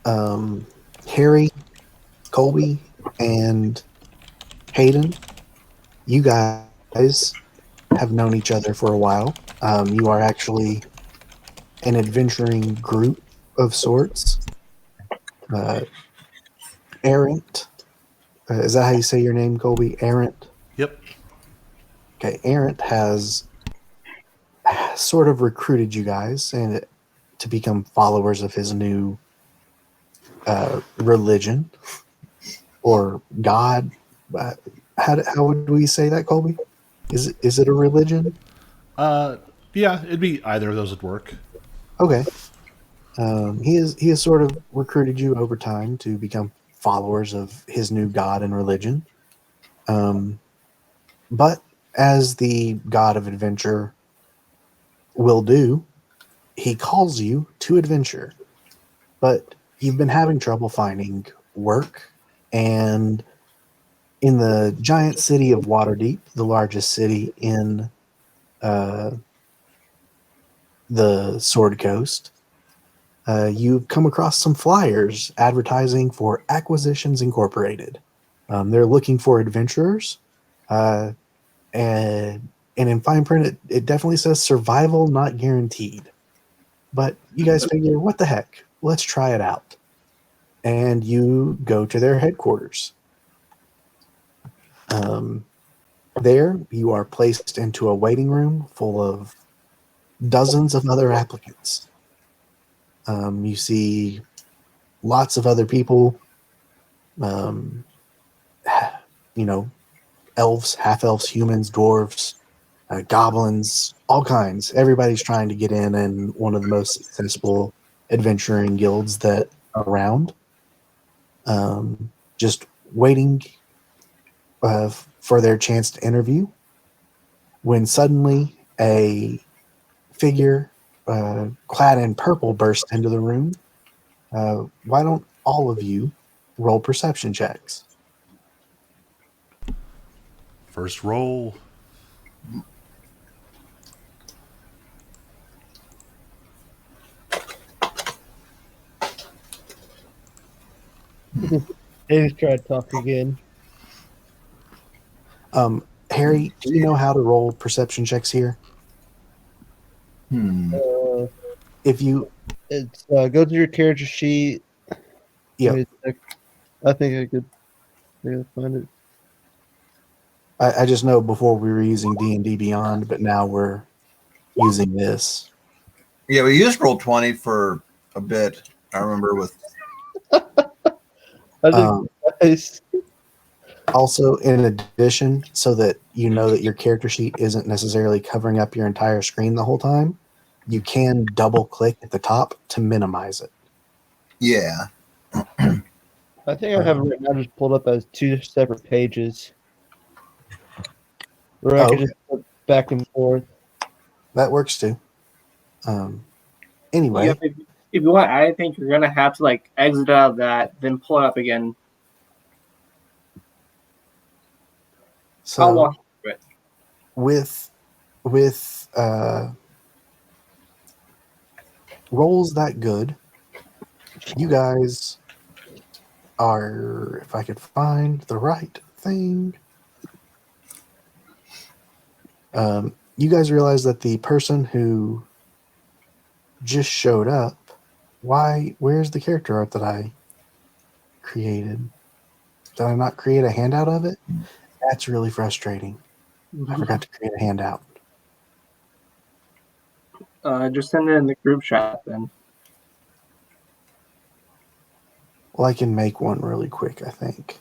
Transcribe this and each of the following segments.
Um, Harry, Colby, and Hayden, you guys have known each other for a while. You are actually an adventuring group of sorts. Uh, Errant, is that how you say your name, Colby? Errant? Yep. Okay, Errant has sort of recruited you guys and to become followers of his new religion or God. Uh, how would we say that, Colby? Is it a religion? Uh, yeah, it'd be either of those would work. Okay. He has sort of recruited you over time to become followers of his new God and religion. Um, but as the God of adventure will do, he calls you to adventure. But you've been having trouble finding work, and in the giant city of Waterdeep, the largest city in uh, the Sword Coast, you've come across some flyers advertising for Acquisitions Incorporated. They're looking for adventurers, uh, and in fine print, it definitely says survival not guaranteed. But you guys figure, what the heck? Let's try it out. And you go to their headquarters. Um, There, you are placed into a waiting room full of dozens of other applicants. You see lots of other people, um, you know, elves, half elves, humans, dwarves, goblins, all kinds. Everybody's trying to get in one of the most successful adventuring guilds that are around. Just waiting for their chance to interview when suddenly a figure clad in purple bursts into the room. Why don't all of you roll perception checks? First roll. Dave's trying to talk again. Harry, do you know how to roll perception checks here? Uh, If you, it's go to your character sheet. Let yeah, me check. I think I could find it. I just know before we were using D&D Beyond, but now we're using this. Yeah, we used Roll20 for a bit. I remember with I think Um, nice. Also, in addition, so that you know that your character sheet isn't necessarily covering up your entire screen the whole time, you can double click at the top to minimize it. yeah. I think I have it right now just pulled up as two separate pages. Where I Oh, could just flip back and forth. that works too. Yep. Anyway, If you want, I think you're gonna have to like exit out of that, then pull it up again. I'll walk so you through it. with rolls that good, you guys are, if I could find the right thing, you guys realize that the person who just showed up, where's the character art that I created? Did I not create a handout of it? That's really frustrating. I forgot to create a handout. Just send it in the group chat then. Well, I can make one really quick, I think.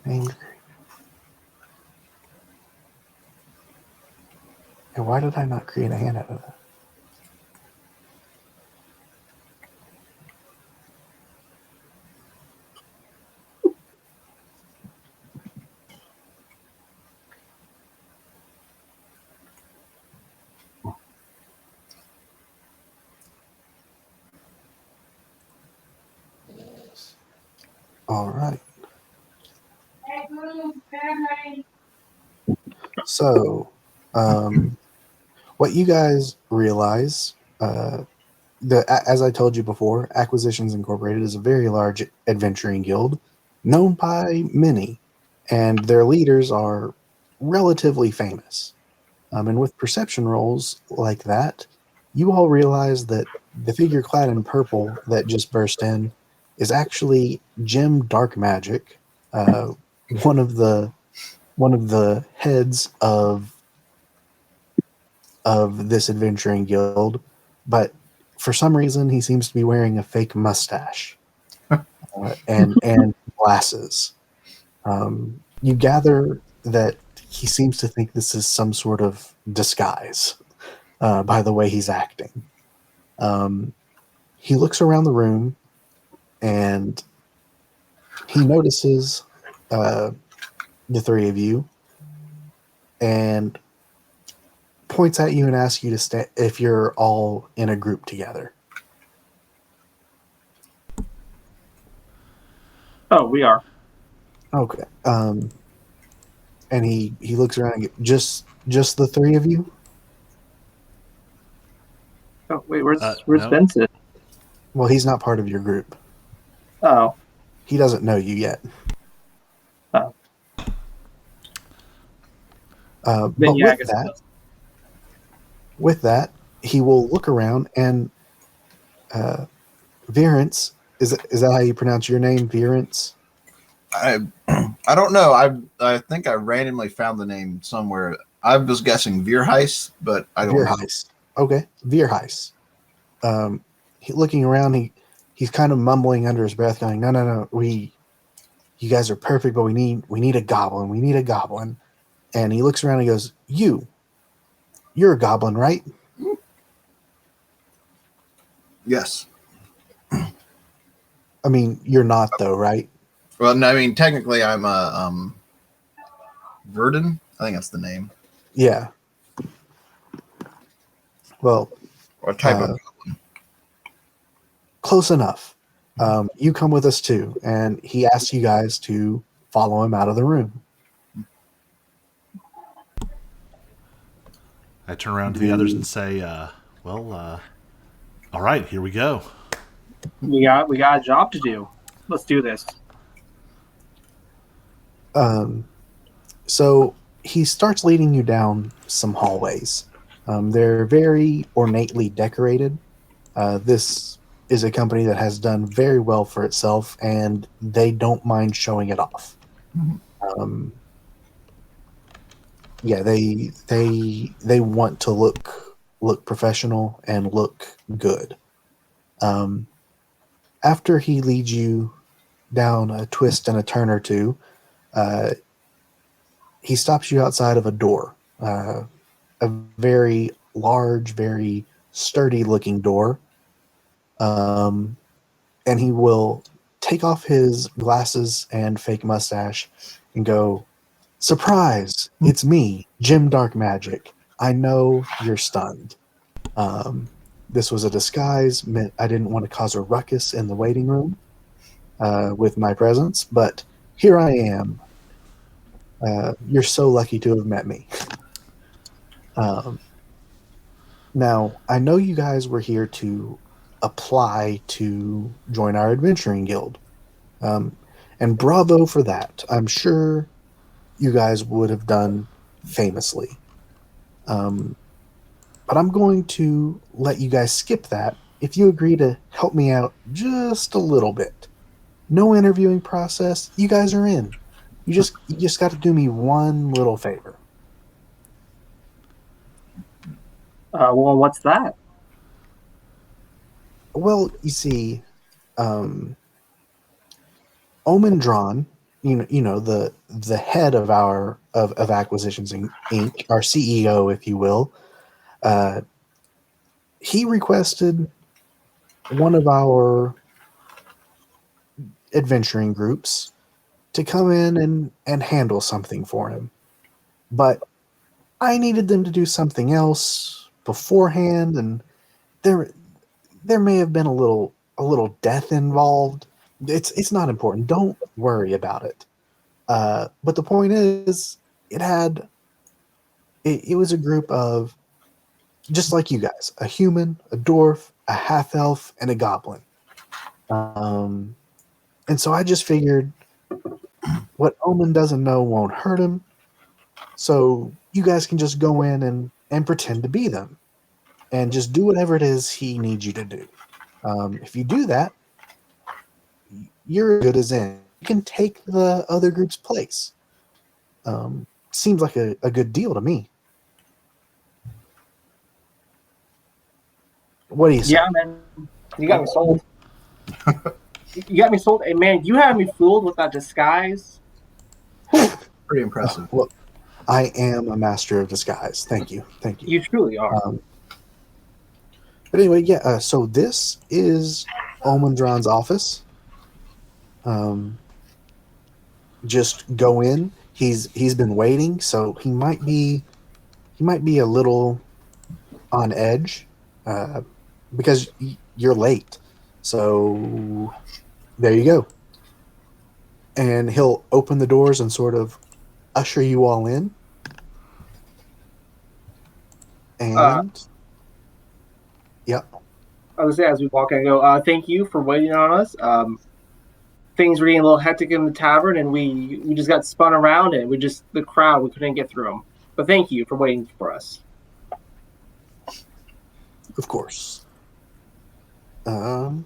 Named. And why did I not create a handout of that? All right. So, What you guys realize, as I told you before, Acquisitions Incorporated is a very large adventuring guild, known by many, and their leaders are relatively famous. And with perception rolls like that, you all realize that the figure clad in purple that just burst in is actually Jim Dark Magic, one of the heads of this adventuring guild, but for some reason he seems to be wearing a fake mustache and glasses. You gather that he seems to think this is some sort of disguise by the way he's acting. He looks around the room and he notices the three of you and points at you and asks you to stay if you're all in a group together. Oh, we are. Okay. And he looks around and just the three of you? Oh, wait, where's No. Vincent? Well, he's not part of your group. Oh, He doesn't know you yet. Oh. But then yeah, I with guess that, he will look around and Virence, is that how you pronounce your name, Virence? I don't know. I think I randomly found the name somewhere. I was guessing Vierheis, but I don't know. Vierheis. Okay, Vierheis. Looking around, he's kind of mumbling under his breath, going, "No, you guys are perfect, but we need a goblin. We need a goblin." And he looks around and he goes, "You're a goblin, right?" Yes. I mean, you're not though, right? Well, no, I mean, technically, I'm a Verdun. I think that's the name. Yeah. Well, Or type of. close enough. You come with us too, and he asks you guys to follow him out of the room. I turn around to the others and say, all right, here we go. we got a job to do. Let's do this. So he starts leading you down some hallways. They're very ornately decorated. This is a company that has done very well for itself, and they don't mind showing it off. Yeah, they want to look professional and look good. After he leads you down a twist and a turn or two, he stops you outside of a door, a very large, very sturdy-looking door, and he will take off his glasses and fake mustache and go, "Surprise! It's me, Jim Dark Magic. I know you're stunned. This was a disguise. Meant I didn't want to cause a ruckus in the waiting room with my presence, but here I am. You're so lucky to have met me." Now, I know you guys were here to apply to join our adventuring guild. And bravo for that. I'm sure you guys would have done famously. But I'm going to let you guys skip that if you agree to help me out just a little bit. No interviewing process. You guys are in. You just got to do me one little favor. Well, what's that? Well, you see, Omen Drawn, you know the head of of Acquisitions Inc., our CEO, if you will, he requested one of our adventuring groups to come in and handle something for him, but I needed them to do something else beforehand, and there may have been a little death involved. It's not important. Don't worry about it. But the point is, it was a group of just like you guys, a human, a dwarf, a half elf, and a goblin. And so I just figured what Omen doesn't know won't hurt him. So you guys can just go in and pretend to be them and just do whatever it is he needs you to do. If you do that, you're as good as in. You can take the other group's place. Seems like a good deal to me. What do you say? Yeah, man. You got me sold. You got me sold. Hey, man, you had me fooled with that disguise. Pretty impressive. Well, I am a master of disguise. Thank you. Thank you. You truly are. But anyway, yeah. So this is Omendron's office. Just go in. He's been waiting, so he might be a little on edge because you're late. So there you go. And he'll open the doors and sort of usher you all in. And yep. I was gonna say, as we walk in, I go, thank you for waiting on us. Things were getting a little hectic in the tavern, and we just got spun around, and the crowd, we couldn't get through them. But thank you for waiting for us. Of course. Then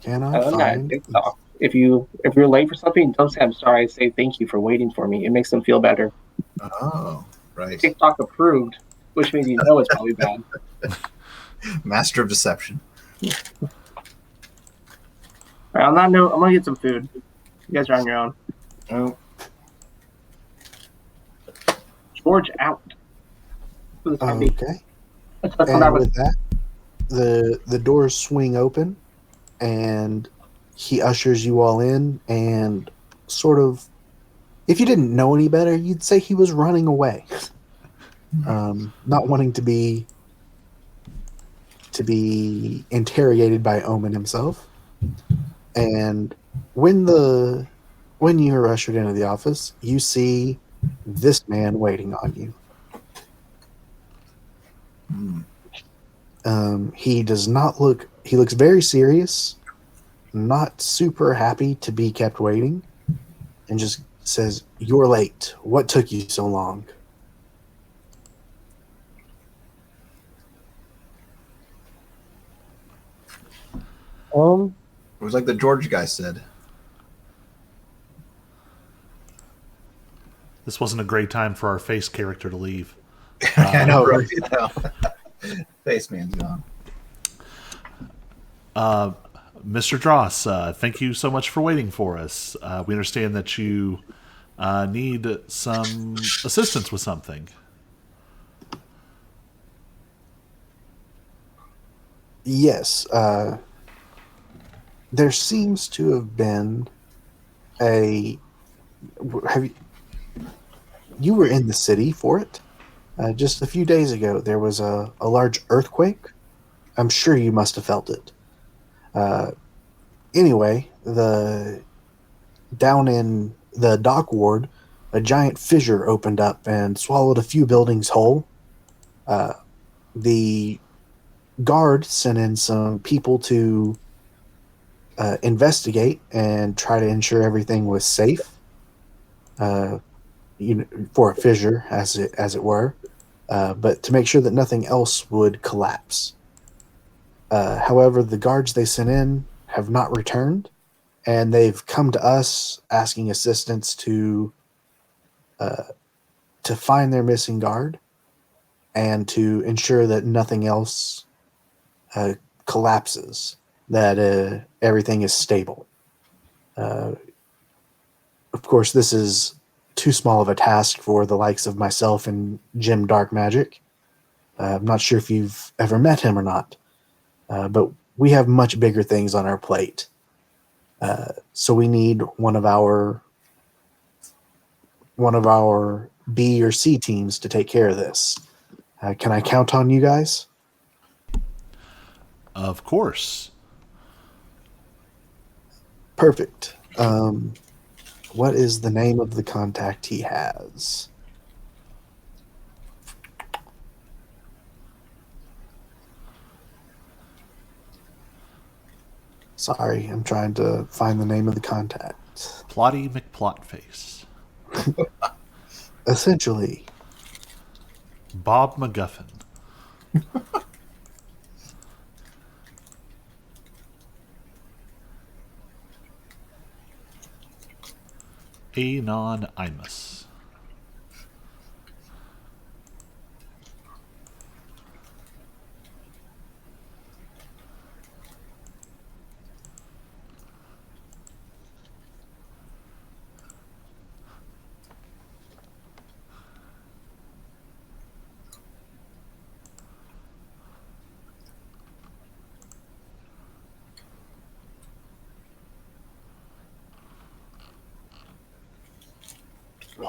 can I Other than that, find? TikTok. If you're late for something, don't say I'm sorry. Say thank you for waiting for me. It makes them feel better. Oh, right. TikTok approved, which means you know it's probably bad. Master of deception. All right, on that note, I'm gonna get some food. You guys are on your own. Oh, George out. For the time being. Okay. That's what I And was. with that, the doors swing open, and he ushers you all in, and sort of, if you didn't know any better, you'd say he was running away, not wanting to be interrogated by Omen himself. And when you're ushered into the office, you see this man waiting on you. He does not look. He looks very serious, not super happy to be kept waiting, and just says, "You're late. What took you so long?" it was like the George guy said. This wasn't a great time for our face character to leave. I know, no. right? Face man's gone. Mr. Dross, thank you so much for waiting for us. We understand that you need some assistance with something. Yes. There seems to have been a. You were in the city for it? Just a few days ago, there was a large earthquake. I'm sure you must have felt it. Anyway, down in the dock ward, a giant fissure opened up and swallowed a few buildings whole. The guard sent in some people to investigate and try to ensure everything was safe. For a fissure, as it were, but to make sure that nothing else would collapse. However, the guards they sent in have not returned, and they've come to us asking assistance to find their missing guard and to ensure that nothing else collapses, that everything is stable. Of course, this is too small of a task for the likes of myself and Jim Dark Magic. I'm not sure if you've ever met him or not, but we have much bigger things on our plate. So we need one of our B or C teams to take care of this. Can I count on you guys? Of course. Perfect. what is the name of the contact he has? Sorry, I'm trying to find the name of the contact. Plotty McPlotface. Essentially, Bob McGuffin. Anon Imus.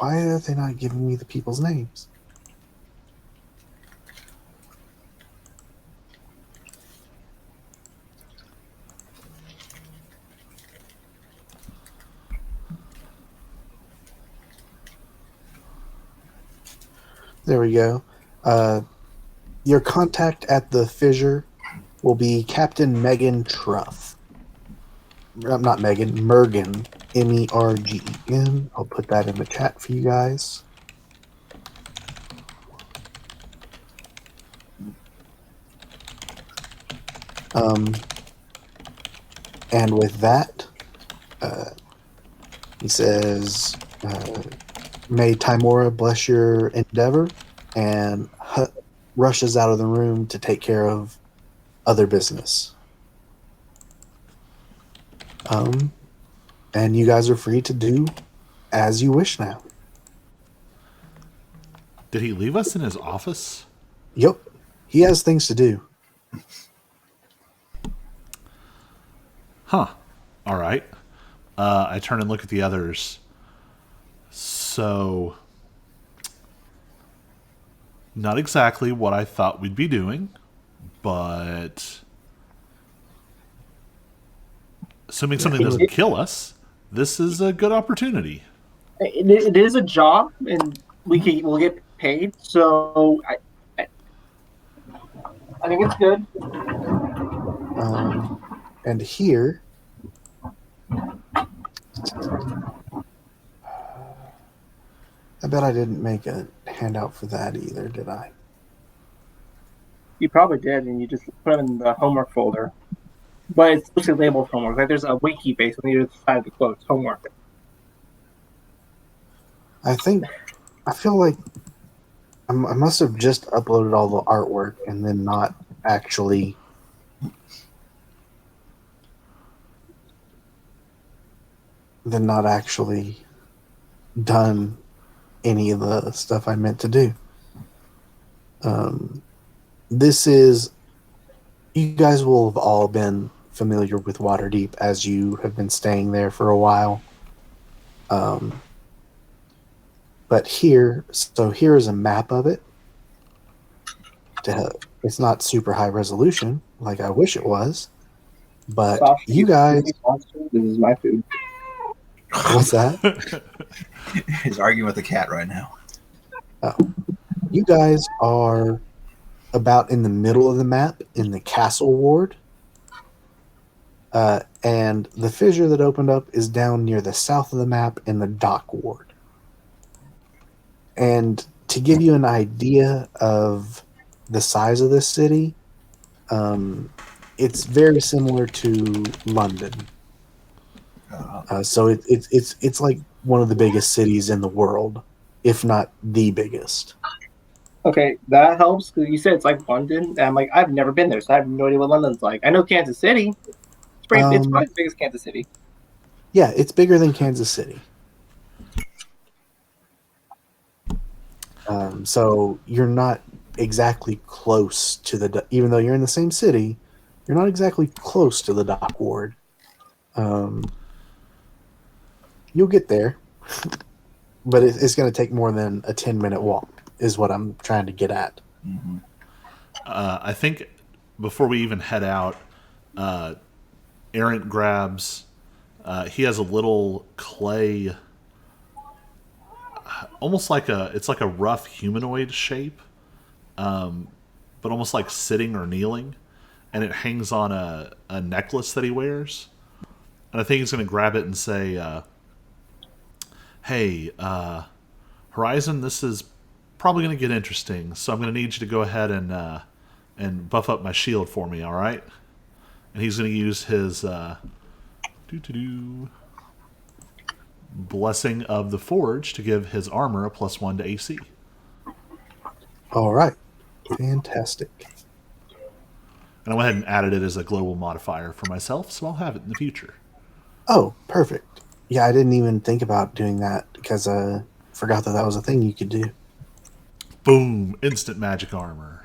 why are they not giving me the people's names? There we go. Your contact at the fissure will be Captain Megan Truff. Not Megan, Mergen. Mergen. I'll put that in the chat for you guys. And with that, he says, may Timora bless your endeavor, and rushes out of the room to take care of other business. And you guys are free to do as you wish now. Did he leave us in his office? Yep. He has things to do. Huh. All right. I turn and look at the others. So, not exactly what I thought we'd be doing, but assuming something doesn't kill us, this is a good opportunity. It is a job, and we'll get paid. So I think it's good. And here, I bet I didn't make a handout for that either, did I? You probably did, and you just put them in the homework folder. But it's mostly labeled homework. Like there's a wiki base on either side of the quotes. Homework. I feel like I must have just uploaded all the artwork and then not actually done any of the stuff I meant to do. This is, you guys will have all been familiar with Waterdeep as you have been staying there for a while. But here is a map of it. It's not super high resolution like I wish it was, but you guys. This is my food. What's that? He's arguing with the cat right now. Oh, you guys are about in the middle of the map in the castle ward. And the fissure that opened up is down near the south of the map in the dock ward. And to give you an idea of the size of this city, it's very similar to London. So it's like one of the biggest cities in the world, if not the biggest. Okay, that helps because you said it's like London. And I'm like, I've never been there, so I have no idea what London's like. I know Kansas City. It's probably as big as Kansas City. Yeah, it's bigger than Kansas City. So you're not exactly close to even though you're in the same city, you're not exactly close to the dock ward. You'll get there, but it's going to take more than a 10-minute walk, is what I'm trying to get at. Mm-hmm. I think before we even head out, Errant grabs. He has a little clay almost like it's like a rough humanoid shape, but almost like sitting or kneeling, and it hangs on a necklace that he wears. And I think he's going to grab it and say, "Hey, Horizon, this is probably going to get interesting, so I'm going to need you to go ahead and buff up my shield for me, all right?" And he's going to use his Blessing of the Forge to give his armor a +1 to AC. All right. Fantastic. And I went ahead and added it as a global modifier for myself, so I'll have it in the future. Oh, perfect. Yeah, I didn't even think about doing that because I forgot that was a thing you could do. Boom! Instant magic armor.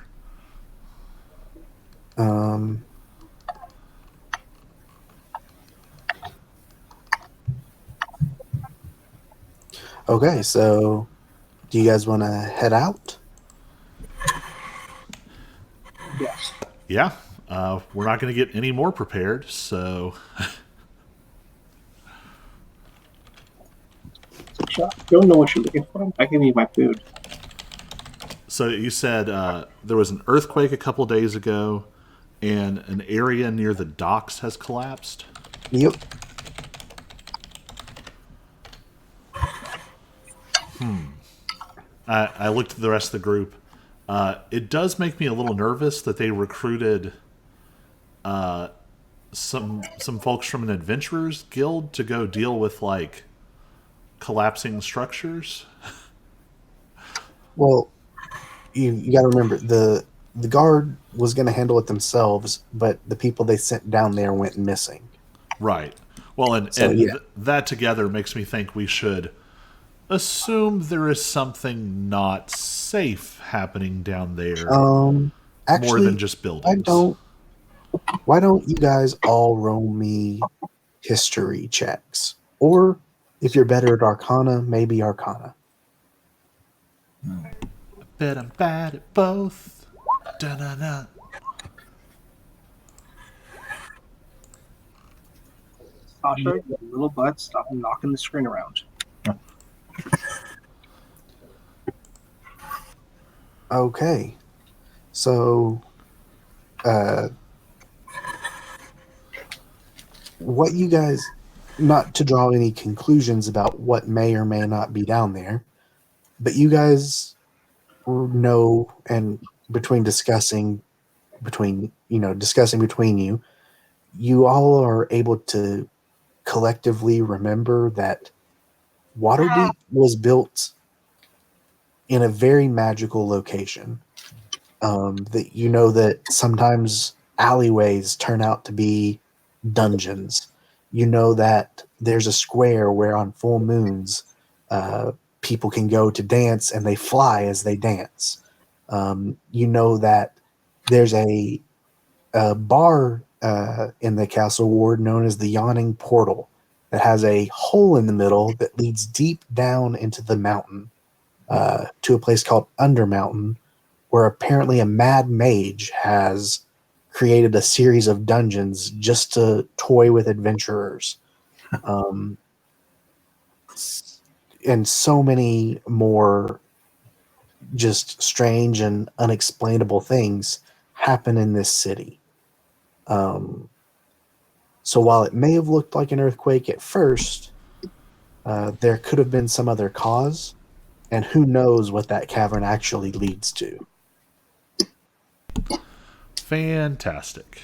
Okay, so do you guys want to head out? Yes. Yeah, we're not going to get any more prepared, so... Don't know what you're looking for. I can eat my food. So you said there was an earthquake a couple days ago, and an area near the docks has collapsed? Yep. I looked at the rest of the group. It does make me a little nervous that they recruited some folks from an adventurers guild to go deal with like collapsing structures. Well, you got to remember the guard was going to handle it themselves, but the people they sent down there went missing. Right. Well, and that together makes me think we should assume there is something not safe happening down there. Actually, more than just buildings. Why don't you guys all roll me history checks? Or if you're better at Arcana, maybe Arcana. I bet I'm bad at both. Da-na-na. Sasha, you little butt, stop knocking the screen around. Okay. So, what you guys, not to draw any conclusions about what may or may not be down there, but you guys know, and discussing between you, you all are able to collectively remember that Waterdeep was built in a very magical location. That you know that sometimes alleyways turn out to be dungeons. You know that there's a square where on full moons people can go to dance and they fly as they dance. You know that there's a bar in the castle ward known as the Yawning Portal that has a hole in the middle that leads deep down into the mountain to a place called Undermountain, where apparently a mad mage has created a series of dungeons just to toy with adventurers. And so many more just strange and unexplainable things happen in this city. So while it may have looked like an earthquake at first, there could have been some other cause, and who knows what that cavern actually leads to. Fantastic.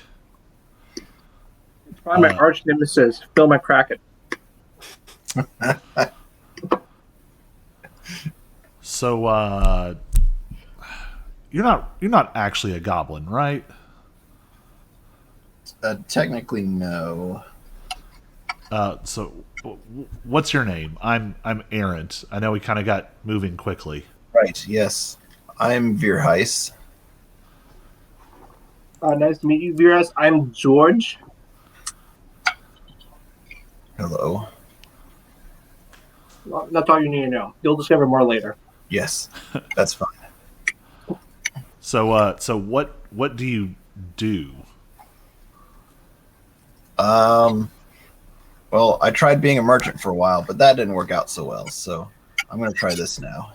Find my arch nemesis, Phil McCracken. So, you're not actually a goblin, right? Technically, no. So, what's your name? I'm Errant. I know we kind of got moving quickly. Right. Yes, I'm Veerheis. Nice to meet you, Viras. I'm George. Hello. Well, that's all you need to know. You'll discover more later. Yes, that's fine. So, what do you do? Well, I tried being a merchant for a while, but that didn't work out so well. So I'm going to try this now.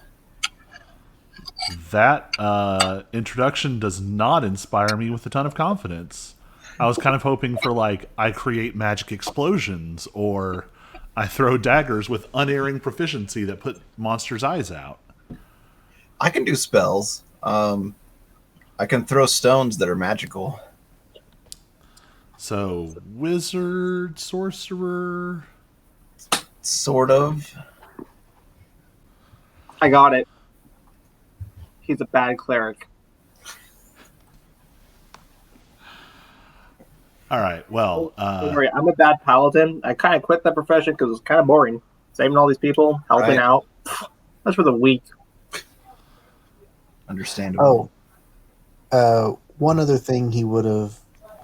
That introduction does not inspire me with a ton of confidence. I was kind of hoping for, like, I create magic explosions, or I throw daggers with unerring proficiency that put monsters' eyes out. I can do spells. I can throw stones that are magical. So, wizard, sorcerer. Sort of. I got it. He's a bad cleric. All right, well, Don't worry, I'm a bad paladin. I kind of quit that profession because it was kind of boring. Saving all these people, helping Right. out. That's for the weak. Understandable. One other thing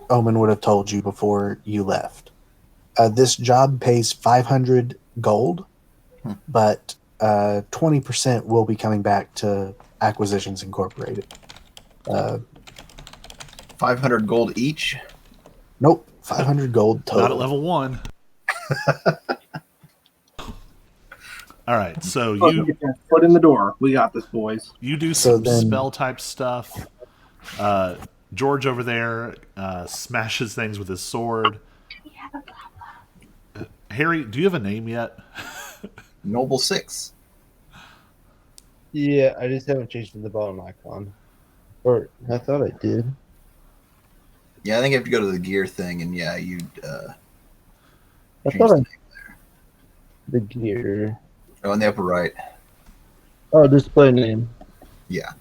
Omen would have told you before you left. This job pays 500 gold, but 20% will be coming back to Acquisitions Incorporated. 500 gold each. Nope, 500 gold total. not at level 1. All right, so you Get that foot in the door. We got this, boys. you do So some then- spell type stuff. George over there smashes things with his sword. Harry, do you have a name yet? Noble 6. Yeah, I just haven't changed to the bottom icon. Or I thought I did. Yeah, I think you have to go to the gear thing, and yeah, you I change thought the I name. the gear. Oh, in the upper right. Oh, display name. Yeah.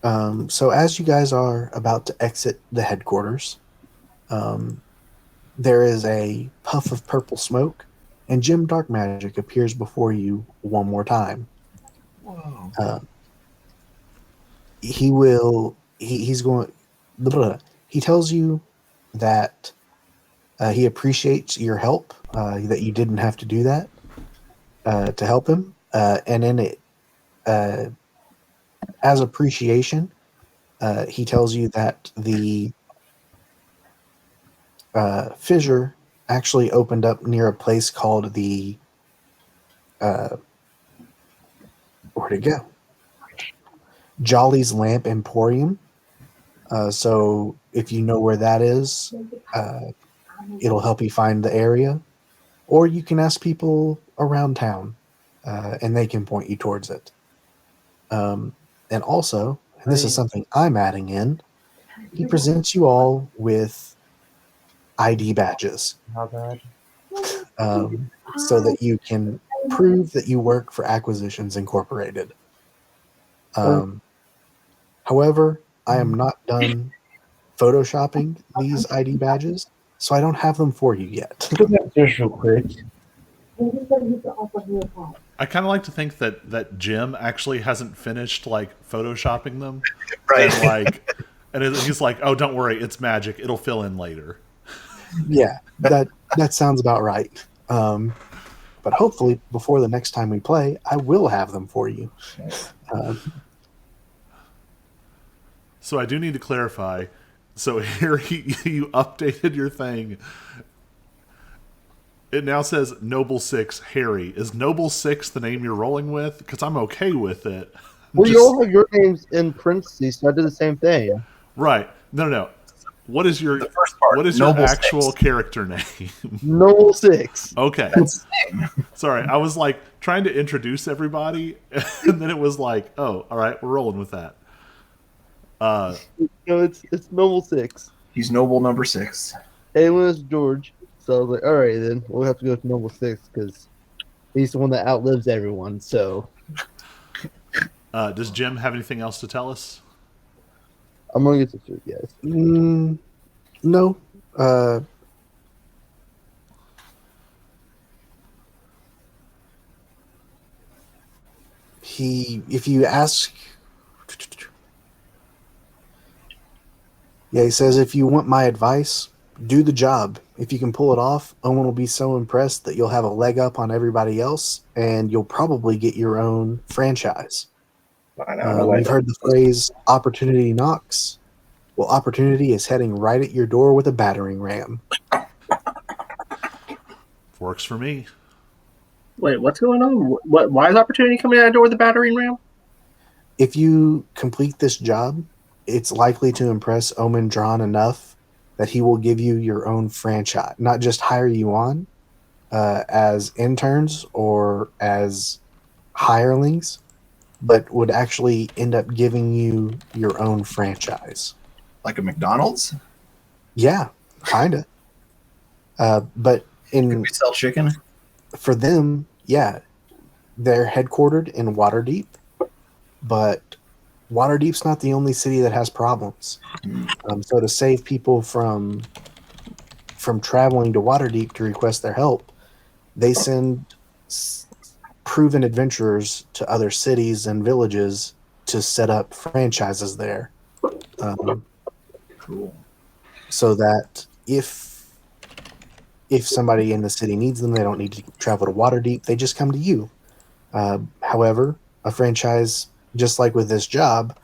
Um, so as you guys are about to exit the headquarters, there is a puff of purple smoke, and Jim Dark Magic appears before you one more time. Whoa. He's going. He tells you that he appreciates your help, that you didn't have to do that to help him, and in it, as appreciation, he tells you that the fissure actually opened up near a place called the where'd it go? Jolly's Lamp Emporium. So if you know where that is, it'll help you find the area, or you can ask people around town, and they can point you towards it. And also, and this is something I'm adding in, he presents you all with ID badges, How bad? so that you can prove that you work for Acquisitions Incorporated. However, I am not done photoshopping these ID badges, so I don't have them for you yet. Just real quick. I kind of like to think that Jim actually hasn't finished, like, photoshopping them, Right. and he's like, "Oh, don't worry, it's magic. It'll fill in later." Yeah, that sounds about right. But hopefully, before the next time we play, I will have them for you. So I do need to clarify. So here you updated your thing. It now says Noble 6 Harry. Is Noble 6 the name you're rolling with? Because I'm okay with it. Well, you Just- all have your names in parentheses, so I did the same thing. Right. No. What is your The first part. what is your Noble actual 6. character name? Noble 6. Okay. That's the name. Sorry. I was like trying to introduce everybody, and then it was like, oh, all right, we're rolling with that. No, it's Noble 6. He's Noble number 6. Anyone is George. So I was like, all right, then we'll have to go to Noble 6 because he's the one that outlives everyone. So Does Jim have anything else to tell us? I'm going to get to it, guys. No. If you ask, he says, if you want my advice, do the job. If you can pull it off, Owen will be so impressed that you'll have a leg up on everybody else, and you'll probably get your own franchise. I know. No way. You've heard the phrase "opportunity knocks." Well, opportunity is heading right at your door with a battering ram. Works for me. Wait, what's going on? What? Why is opportunity coming out the door with a battering ram? If you complete this job, it's likely to impress Omen Drawn enough that he will give you your own franchise, not just hire you on as interns or as hirelings, but would actually end up giving you your own franchise. Like a McDonald's? Yeah, kinda. But Could we sell chicken? for them, yeah, they're headquartered in Waterdeep, but Waterdeep's not the only city that has problems. So to save people from traveling to Waterdeep to request their help, they send proven adventurers to other cities and villages to set up franchises there, Cool. so that if somebody in the city needs them, they don't need to travel to Waterdeep. They just come to you. However, a franchise, just like with this job,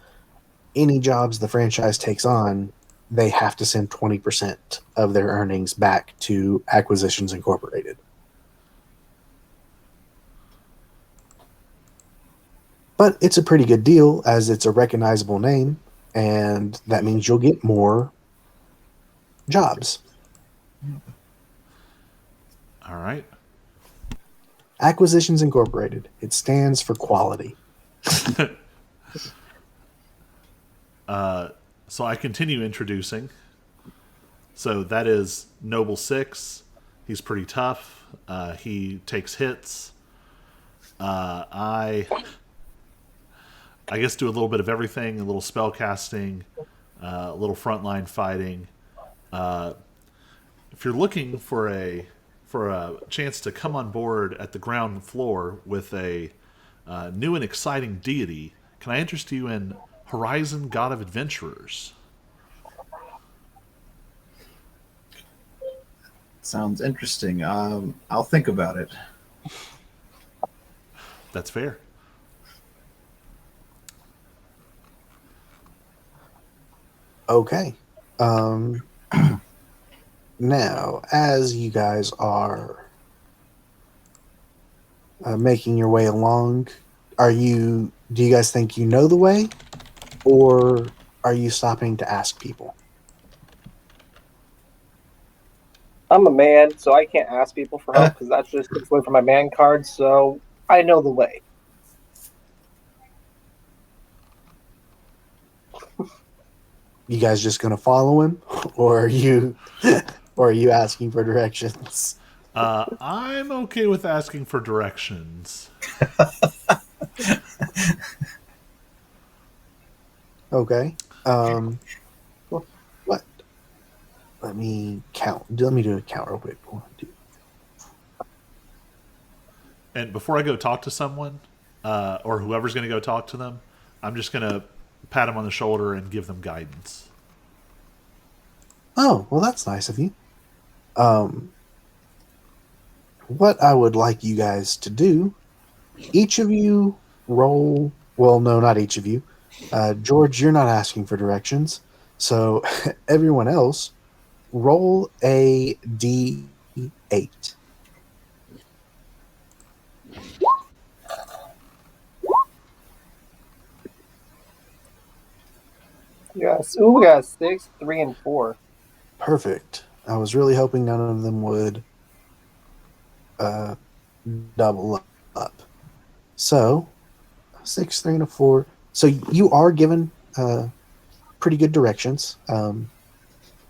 any jobs the franchise takes on, they have to send 20% of their earnings back to Acquisitions Incorporated. But it's a pretty good deal, as it's a recognizable name, and that means you'll get more jobs. All right. Acquisitions Incorporated. It stands for quality. So I continue introducing. So that is Noble 6. He's pretty tough. He takes hits. I guess do a little bit of everything, a little spell casting, a little frontline fighting. If you're looking for a chance to come on board at the ground floor with a new and exciting deity, can I interest you in Horizon God of Adventurers? Sounds interesting. I'll think about it. That's fair. Okay. Now, as you guys are making your way along, do you guys think you know the way, or are you stopping to ask people? I'm a man, so I can't ask people for help because that's just takes away from my man card. So I know the way. You guys just gonna follow him, or are you asking for directions? I'm okay with asking for directions. Okay. What? Let me count. Let me do a count real quick. 1, 2. And before I go talk to someone, or whoever's going to go talk to them, I'm just going to pat them on the shoulder and give them guidance. Oh, well, that's nice of you. What I would like you guys to do, each of you roll. Well, no, not each of you. George, you're not asking for directions. So everyone else, roll a D8. Yes. Ooh, we got 6, 3, and 4. Perfect. I was really hoping none of them would double up. So 6, 3, and a 4. So you are given pretty good directions.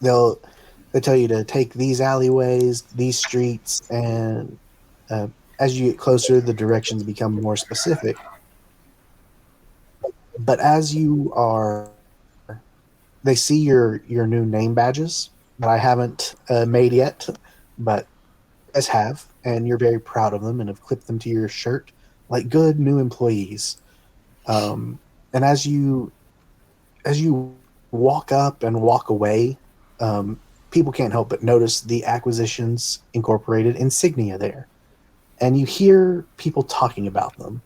They tell you to take these alleyways, these streets, and as you get closer, the directions become more specific. But as you are, they see your new name badges that I haven't made yet, but you guys have, and you're very proud of them and have clipped them to your shirt like good new employees. And as you walk up and walk away, people can't help but notice the Acquisitions Incorporated insignia there, and you hear people talking about them.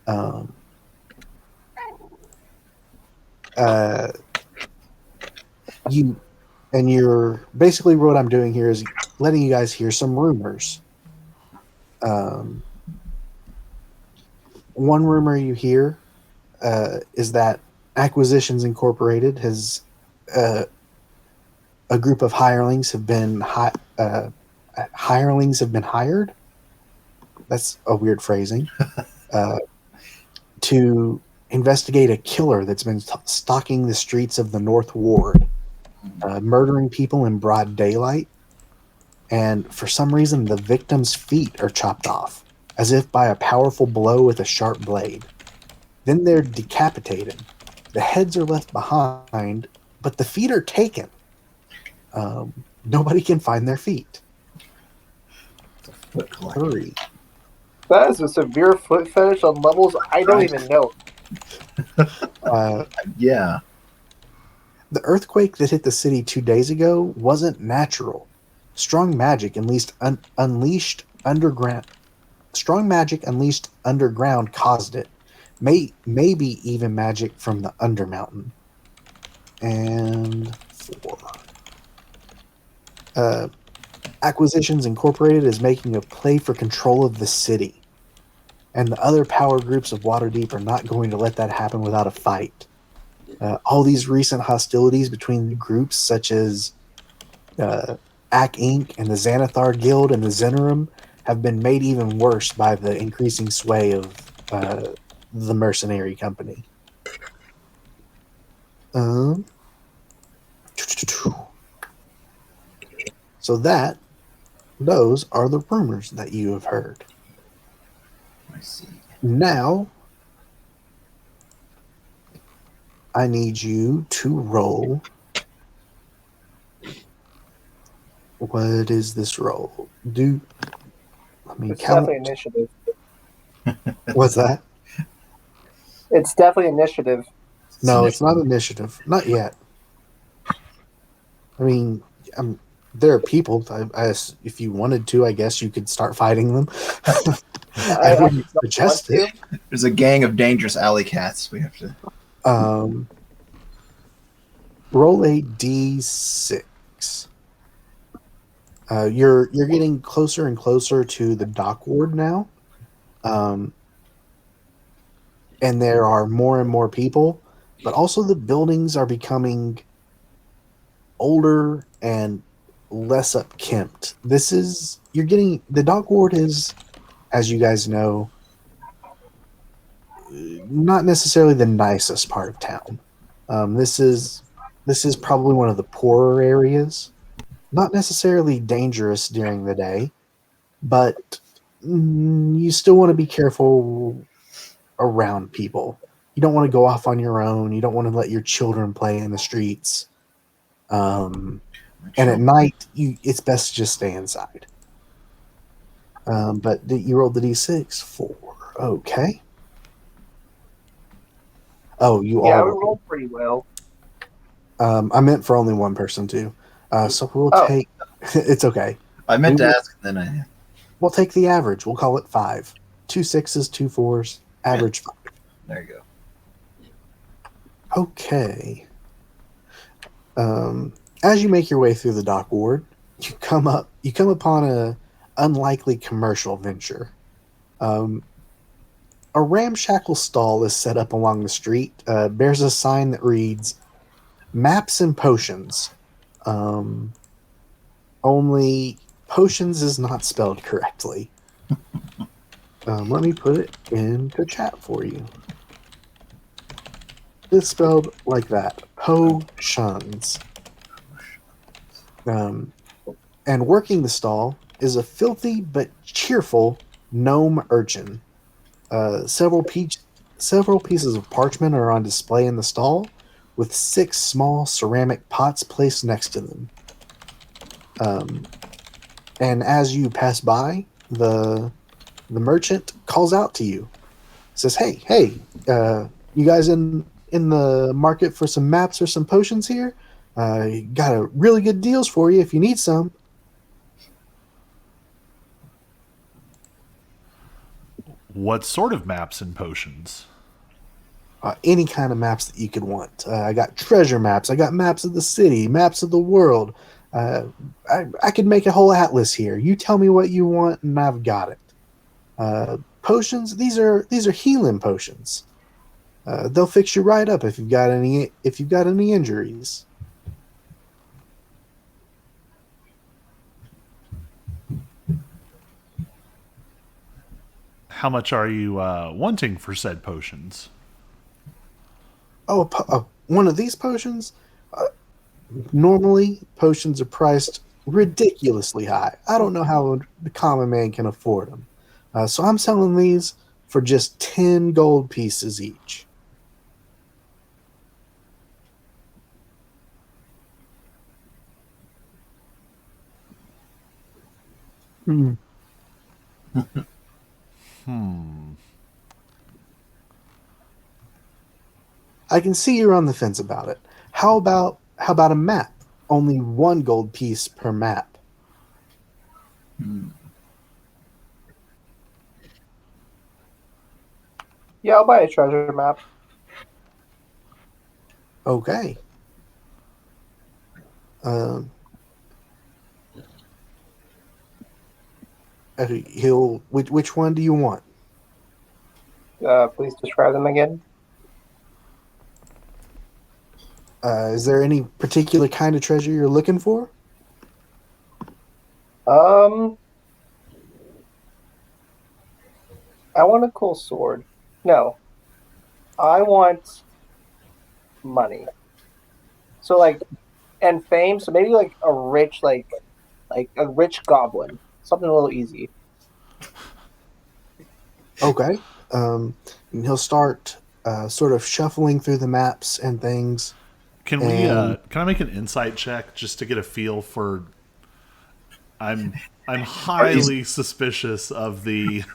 Um, you're basically, what I'm doing here is letting you guys hear some rumors. One rumor you hear is that Acquisitions Incorporated has a group of hirelings have been hired. That's a weird phrasing. To investigate a killer that's been stalking the streets of the North Ward, murdering people in broad daylight. And for some reason, the victims' feet are chopped off, as if by a powerful blow with a sharp blade. Then they're decapitated. The heads are left behind, but the feet are taken. Nobody can find their feet. Foot collector. Hurry. That is a severe foot fetish on levels I don't even know. Yeah. The earthquake that hit the city 2 days ago wasn't natural. Strong magic unleashed underground caused it. Maybe even magic from the Undermountain. And 4. Acquisitions Incorporated is making a play for control of the city. And the other power groups of Waterdeep are not going to let that happen without a fight. All these recent hostilities between groups such as Ack Inc. and the Xanathar Guild and the Zenorum have been made even worse by the increasing sway of the mercenary company. So those are the rumors that you have heard. I see. Now, I need you to roll. What is this roll? Let me It's count. definitely initiative. What's that? It's definitely initiative. No, it's not initiative. Not yet. I mean, there are people. If you wanted to, I guess you could start fighting them. I wouldn't suggest it. There's a gang of dangerous alley cats. We have to. Roll a d6. You're getting closer and closer to the dock ward now, and there are more and more people, but also the buildings are becoming older and less upkept. The dock ward is, as you guys know, not necessarily the nicest part of town. This is probably one of the poorer areas. Not necessarily dangerous during the day, but you still want to be careful around people. You don't want to go off on your own. You don't want to let your children play in the streets. And at night, it's best to just stay inside. But you rolled the d6. 4. Okay. Oh, you all. Yeah, we rolled pretty well. I meant for only one person too. So we'll take. It's okay. I meant to ask, then I. We'll take the average. We'll call it 5. 2 6s, 2 4s. Average 5. There you go. Okay. As you make your way through the dock ward, you come upon a unlikely commercial venture. A ramshackle stall is set up along the street. Bears a sign that reads "Maps and Potions." Only potions is not spelled correctly. Let me put it into chat for you. It's spelled like that. Potions. And working the stall is a filthy but cheerful gnome urchin. Several pieces of parchment are on display in the stall, with 6 small ceramic pots placed next to them. And as you pass by, the merchant calls out to you. Says, "Hey, you guys in the market for some maps or some potions here? Got a really good deals for you if you need some. What sort of maps and potions? Any kind of maps that you could want. I got treasure maps. I got maps of the city, maps of the world. I could make a whole atlas here. You tell me what you want, and I've got it. Potions. These are healing potions. They'll fix you right up if you've got any injuries. How much are you wanting for said potions? One of these potions. Normally, potions are priced ridiculously high. I don't know how the common man can afford them. So I'm selling these for just 10 gold pieces each. Hmm. I can see you're on the fence about it. How about a map? Only 1 gold piece per map. Yeah, I'll buy a treasure map. Okay. Which one do you want? Please describe them again. Is there any particular kind of treasure you're looking for? I want a cool sword. No, I want money. So and fame. So maybe like a rich, like a rich goblin. Something a little easy. Okay. And he'll start sort of shuffling through the maps and things. Can I make an insight check just to get a feel for? I'm highly suspicious of the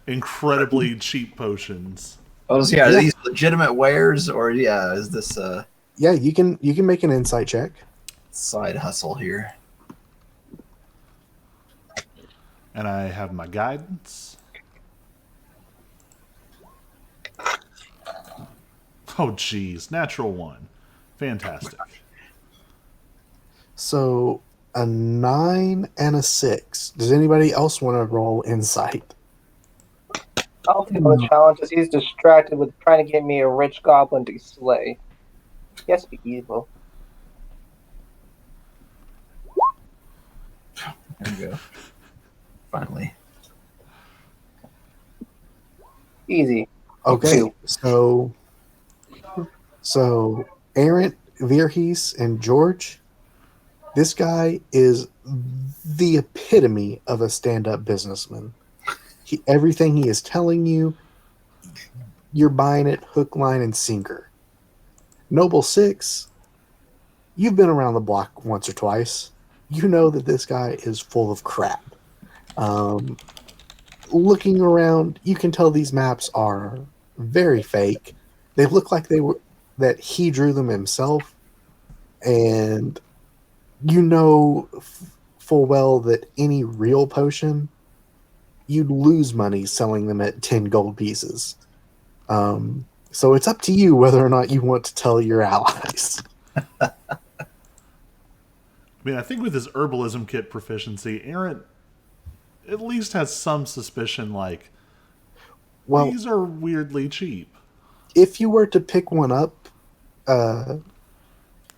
incredibly cheap potions. Oh, so yeah, are these legitimate wares, or is this a Yeah, you can make an insight check. side hustle here? And I have my guidance. Oh, geez. Natural 1. Fantastic. So a 9 and a 6. Does anybody else want to roll insight? I'll take the challenge as he's distracted with trying to get me a rich goblin to slay. He has to be evil. There we go. Finally. Easy. Okay, Two. so Aaron, Virhis, and George, this guy is the epitome of a stand-up businessman. Everything he is telling you, you're buying it hook, line, and sinker. Noble 6, you've been around the block once or twice. You know that this guy is full of crap. Looking around, you can tell these maps are very fake. They look like that he drew them himself, and you know full well that any real potion, you'd lose money selling them at 10 gold pieces. So it's up to you whether or not you want to tell your allies. I mean, I think with his herbalism kit proficiency, Aaron at least has some suspicion these are weirdly cheap. If you were to pick one up,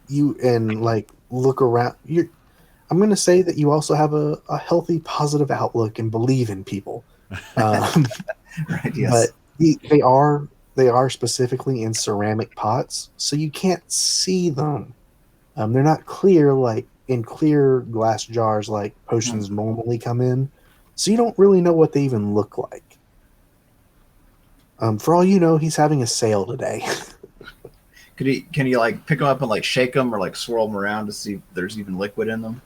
you and look around, I'm going to say that you also have a healthy, positive outlook and believe in people. Right, yes. But they are specifically in ceramic pots, so you can't see them. They're not clear in clear glass jars like potions normally come in, so you don't really know what they even look like. For all you know, he's having a sale today. Can you pick them up and shake them or swirl them around to see if there's even liquid in them?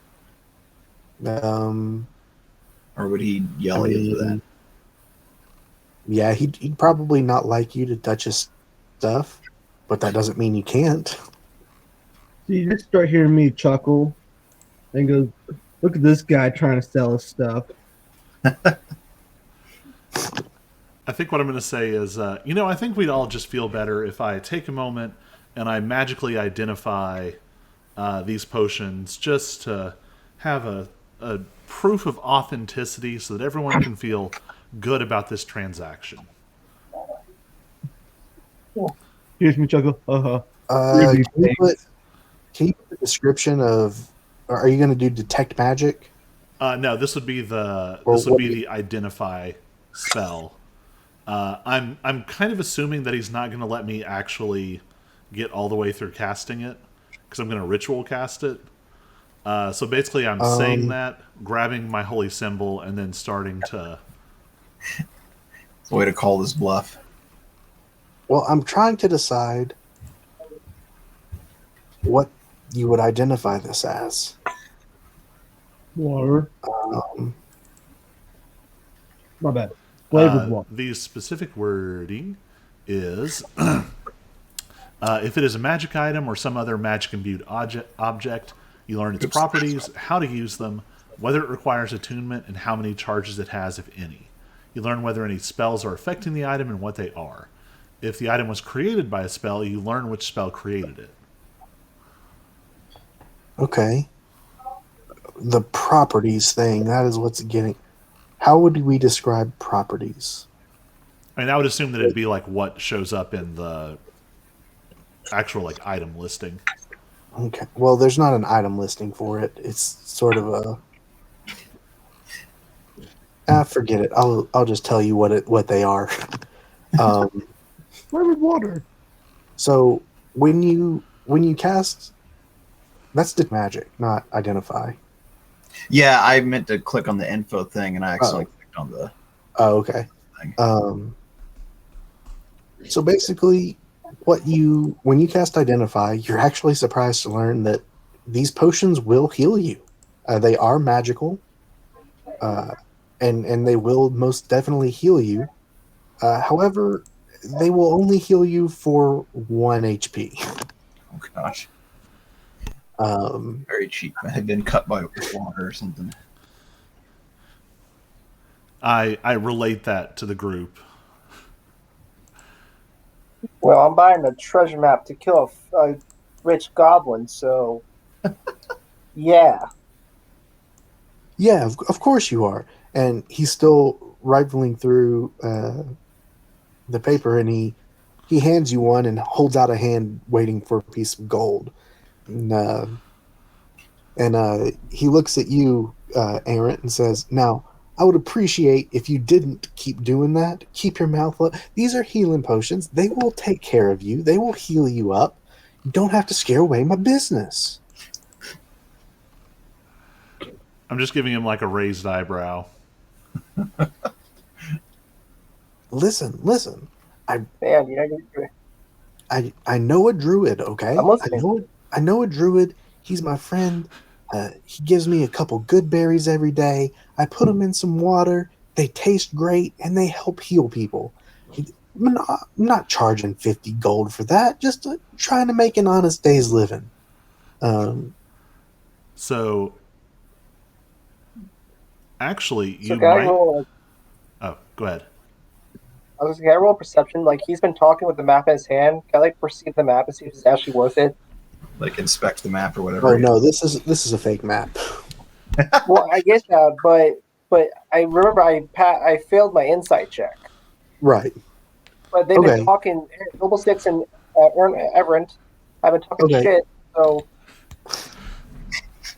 Or would he yell at you for that? Yeah, he'd probably not like you to touch his stuff, but that doesn't mean you can't. So you just start hearing me chuckle and go, look at this guy trying to sell us stuff. I think what I'm going to say is, I think we'd all just feel better if I take a moment and I magically identify these potions just to have a proof of authenticity so that everyone can feel good about this transaction. Here's me chuckle. Can you put the description of? Are you going to do detect magic? No, this would be the Or this would what be do the identify spell. I'm kind of assuming that he's not going to let me actually get all the way through casting it because I'm going to ritual cast it. So basically, I'm saying that, grabbing my holy symbol, and then starting to. It's a way to call this bluff. Well, I'm trying to decide what you would identify this as. Water. Um, My bad. Flavored water. The specific wording is if it is a magic item or some other magic imbued object, you learn its properties, how to use them, whether it requires attunement, and how many charges it has, if any. You learn whether any spells are affecting the item and what they are. If the item was created by a spell, you learn which spell created it. okay. The properties thing, that is what's getting. How would we describe properties? I mean, I would assume that it'd be like what shows up in the actual like item listing. Okay. Well, there's not an item listing for it. It's sort of a. Forget it. I'll just tell you what they are. Flavored water. So when you cast, that's detect magic, not identify. Yeah, I meant to click on the info thing, and I accidentally clicked on the Oh, okay. thing. So basically, when you cast identify, you're actually surprised to learn that these potions will heal you. They are magical, and they will most definitely heal you. However, they will only heal you for 1 HP. Oh gosh, Um, very cheap. I had been cut by water or something. I relate that to the group. Well, I'm buying a treasure map to kill a rich goblin, so yeah. yeah, of course you are. And he's still rifling through the paper, and he hands you one and holds out a hand, waiting for a piece of gold. And he looks at you, Aaron, and says, "Now, I would appreciate if you didn't keep doing that. Keep your mouth up. These are healing potions. They will take care of you. They will heal you up. You don't have to scare away my business." I'm just giving him like a raised eyebrow. Listen. Man, I know a druid, okay? I'm listening. I know a druid. He's my friend. He gives me a couple good berries every day. I put them in some water. They taste great, and they help heal people. I'm not charging 50 gold for that. Just trying to make an honest day's living. So, actually, So you can I might. roll? Oh, go ahead. I was gonna roll perception. Like he's been talking with the map in his hand. Can I like perceive the map and see if it's actually worth it? Like inspect the map or whatever. Oh no, this is a fake map. Well, I guess that, but I remember I failed my insight check. Right. But they've Okay. been talking. Noble Six and Everent have been talking Okay. shit. So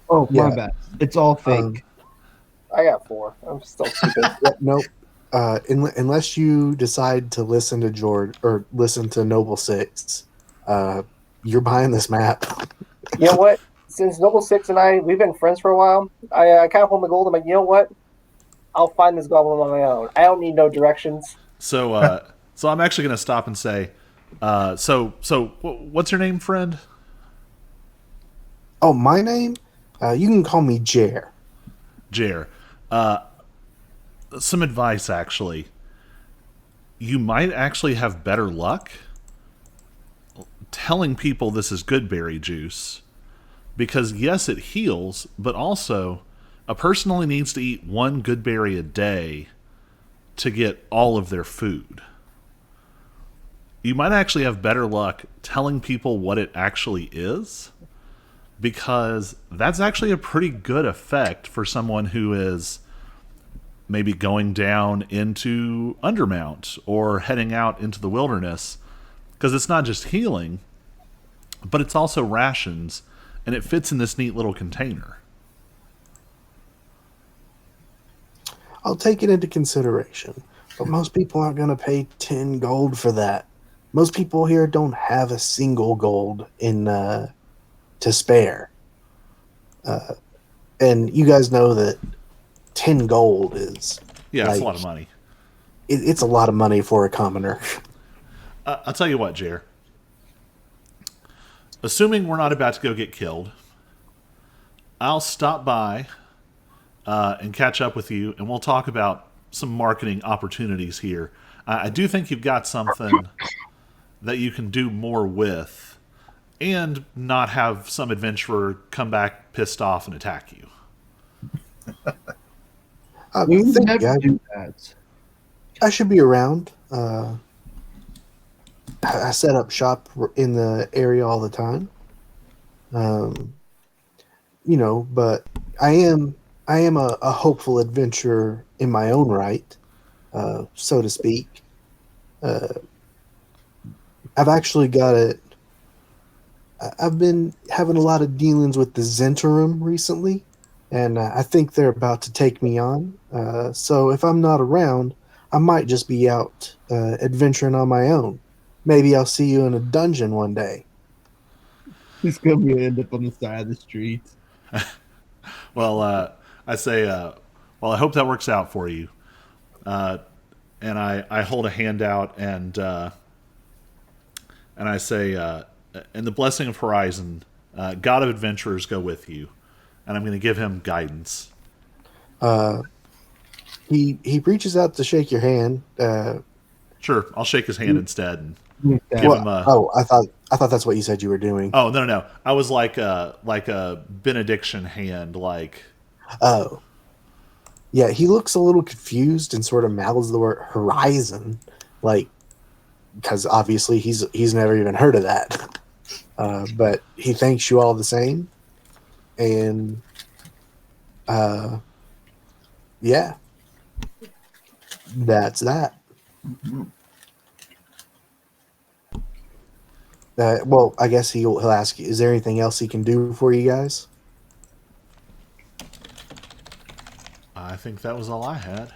Oh, my Yeah. bad. It's all fake. I got 4. I'm still stupid. Nope. Unless you decide to listen to George or listen to Noble Six, you're buying this map. You know what? Since Noble Six and we've been friends for a while. I kind of hold my gold. I'm like, you know what? I'll find this goblin on my own. I don't need no directions. So, so I'm actually going to stop and say, what's your name, friend? Oh, my name? You can call me Jer. Jer. Some advice, actually. You might actually have better luck telling people this is good berry juice because yes, it heals, but also a person only needs to eat one good berry a day to get all of their food. You might actually have better luck telling people what it actually is, because that's actually a pretty good effect for someone who is maybe going down into Undermount or heading out into the wilderness, because it's not just healing, but it's also rations, and it fits in this neat little container. I'll take it into consideration, but most people aren't going to pay 10 gold for that. Most people here don't have a single gold in to spare. And you guys know that 10 gold is... Yeah, it's a lot of money. It's a lot of money for a commoner. I'll tell you what, Jer. Assuming we're not about to go get killed, I'll stop by and catch up with you, and we'll talk about some marketing opportunities here. I do think you've got something that you can do more with and not have some adventurer come back pissed off and attack you. We would think never do that. I should be around. I set up shop in the area all the time. But I am a hopeful adventurer in my own right, so to speak. I've actually got it. I've been having a lot of dealings with the Zentarum recently, and I think they're about to take me on. So if I'm not around, I might just be out adventuring on my own. Maybe I'll see you in a dungeon one day. He's going to end up on the side of the street. Well, I say, well, I hope that works out for you. And I hold a hand out and I say, and the blessing of Horizon, God of adventurers go with you. And I'm going to give him guidance. He reaches out to shake your hand. Sure, I'll shake his hand instead and give him a... I thought that's what you said you were doing. Oh, no. I was like a benediction hand, like... Oh. Yeah, he looks a little confused and sort of mouths the word horizon, because obviously he's never even heard of that. But he thanks you all the same. And, yeah. That's that. Well, I guess he'll ask you, is there anything else he can do for you guys? I think that was all I had.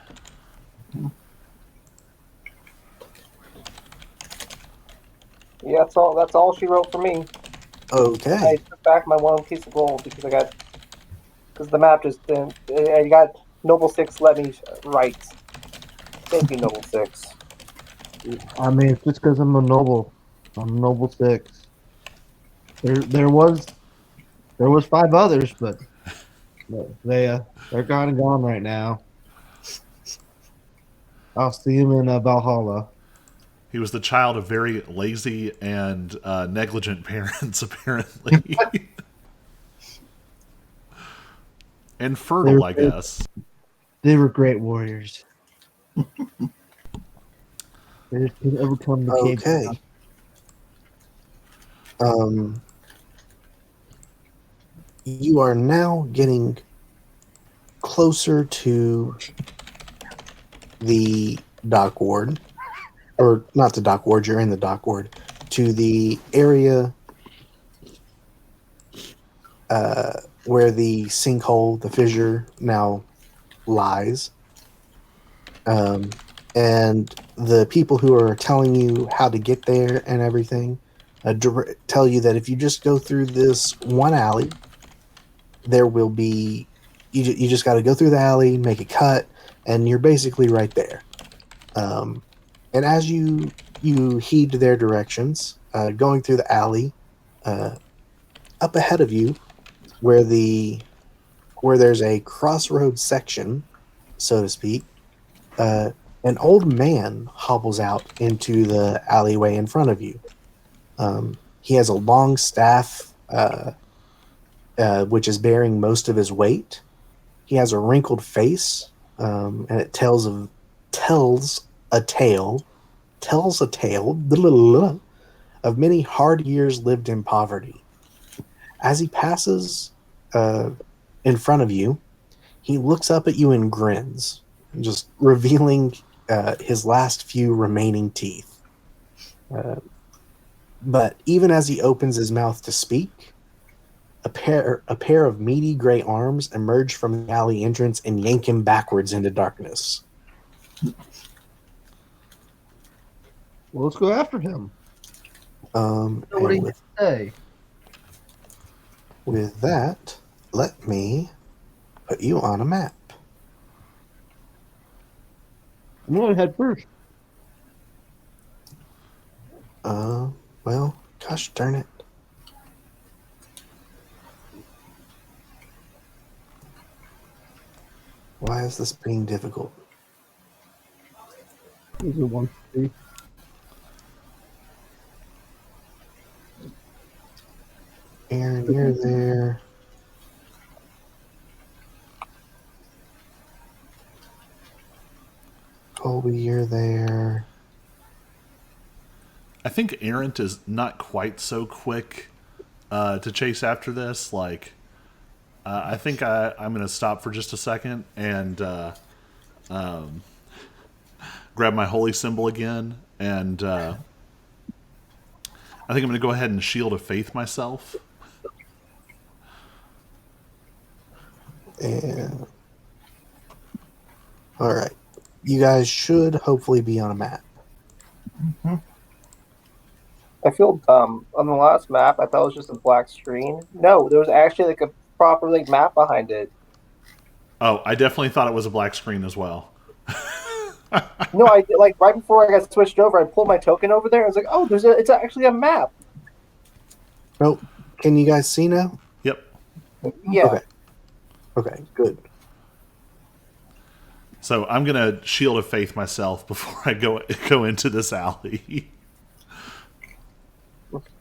Yeah, that's all she wrote for me. Okay. I took back my one piece of gold because the map just didn't. I got Noble 6 let me write. Thank you, Noble 6. I mean, it's just because I'm a noble. I'm Noble 6. There was 5 others, but they're kind of gone right now. I'll see him in Valhalla. He was the child of very lazy and negligent parents, apparently. And fertile, I guess. They were great warriors. They just couldn't overcome the cave. Okay. You are now getting closer to the dock ward, or not the dock ward, you're in the dock ward, to the area where the sinkhole, the fissure, now lies. And the people who are telling you how to get there and everything tell you that if you just go through this one alley, there will be, you just got to go through the alley, make a cut, and you're basically right there. And as you heed their directions, going through the alley, up ahead of you, where there's a crossroads section, so to speak, an old man hobbles out into the alleyway in front of you. He has a long staff which is bearing most of his weight. He has a wrinkled face, and it tells a tale of many hard years lived in poverty. As he passes in front of you, he looks up at you and grins, just revealing his last few remaining teeth. But even as he opens his mouth to speak, a pair of meaty gray arms emerge from the alley entrance and yank him backwards into darkness. Well, let's go after him. And What do you say? with that, let me put you on a map. I'm going to head first. Well, gosh darn it. Why is this being difficult? These are 1, 3. Aaron, you're there. Colby, you're there. I think Errant is not quite so quick to chase after this. Like, I think I'm going to stop for just a second and grab my holy symbol again. And I think I'm going to go ahead and shield of faith myself. And all right, you guys should hopefully be on a map. I feel dumb. On the last map, I thought it was just a black screen. No, there was actually like a proper like map behind it. Oh, I definitely thought it was a black screen as well. No, I like right before I got switched over, I pulled my token over there. I was like, oh, it's actually a map. Oh, can you guys see now? Yep. Yeah. Okay, good. So I'm going to shield of faith myself before I go into this alley.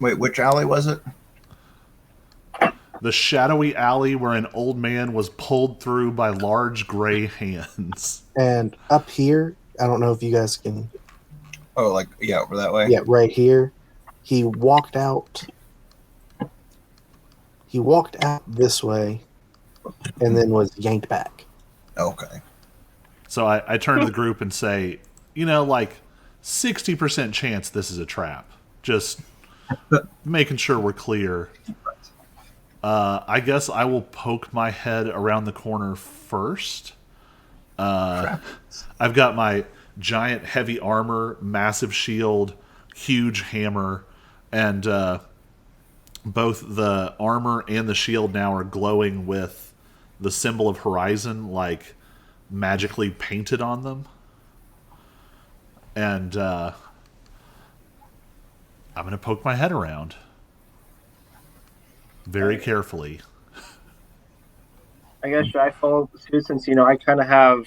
Wait, which alley was it? The shadowy alley where an old man was pulled through by large gray hands. And up here, I don't know if you guys can. Oh, like, yeah, over that way? Yeah, right here. He walked out. He walked out this way, and then was yanked back. Okay. So I turn to the group and say, like 60% chance this is a trap. Just making sure we're clear. I guess I will poke my head around the corner first. I've got my giant heavy armor, massive shield, huge hammer, and both the armor and the shield now are glowing with the symbol of Horizon, like magically painted on them. And I'm going to poke my head around very carefully. I guess should I follow suit since I kind of have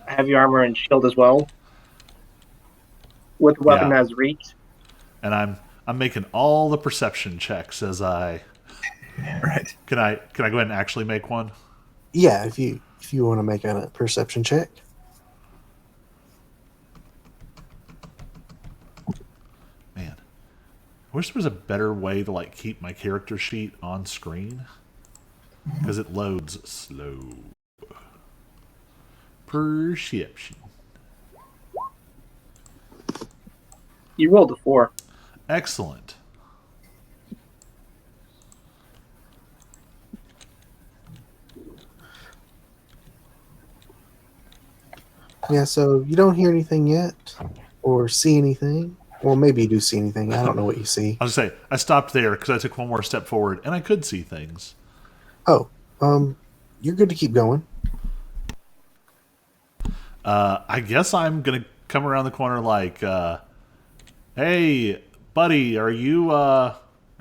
heavy armor and shield as well, with the weapon Yeah. has reach. And I'm making all the perception checks as I. Right. Can I go ahead and actually make one? Yeah, if you want to make a perception check. Man, I wish there was a better way to like keep my character sheet on screen because it loads slow. Perception. You rolled a 4. Excellent. Yeah, so you don't hear anything yet, or see anything. Well, maybe you do see anything. I don't know what you see. I was gonna say I stopped there because I took one more step forward and I could see things. Oh, you're good to keep going. I guess I'm gonna come around the corner like, "Hey, buddy, are you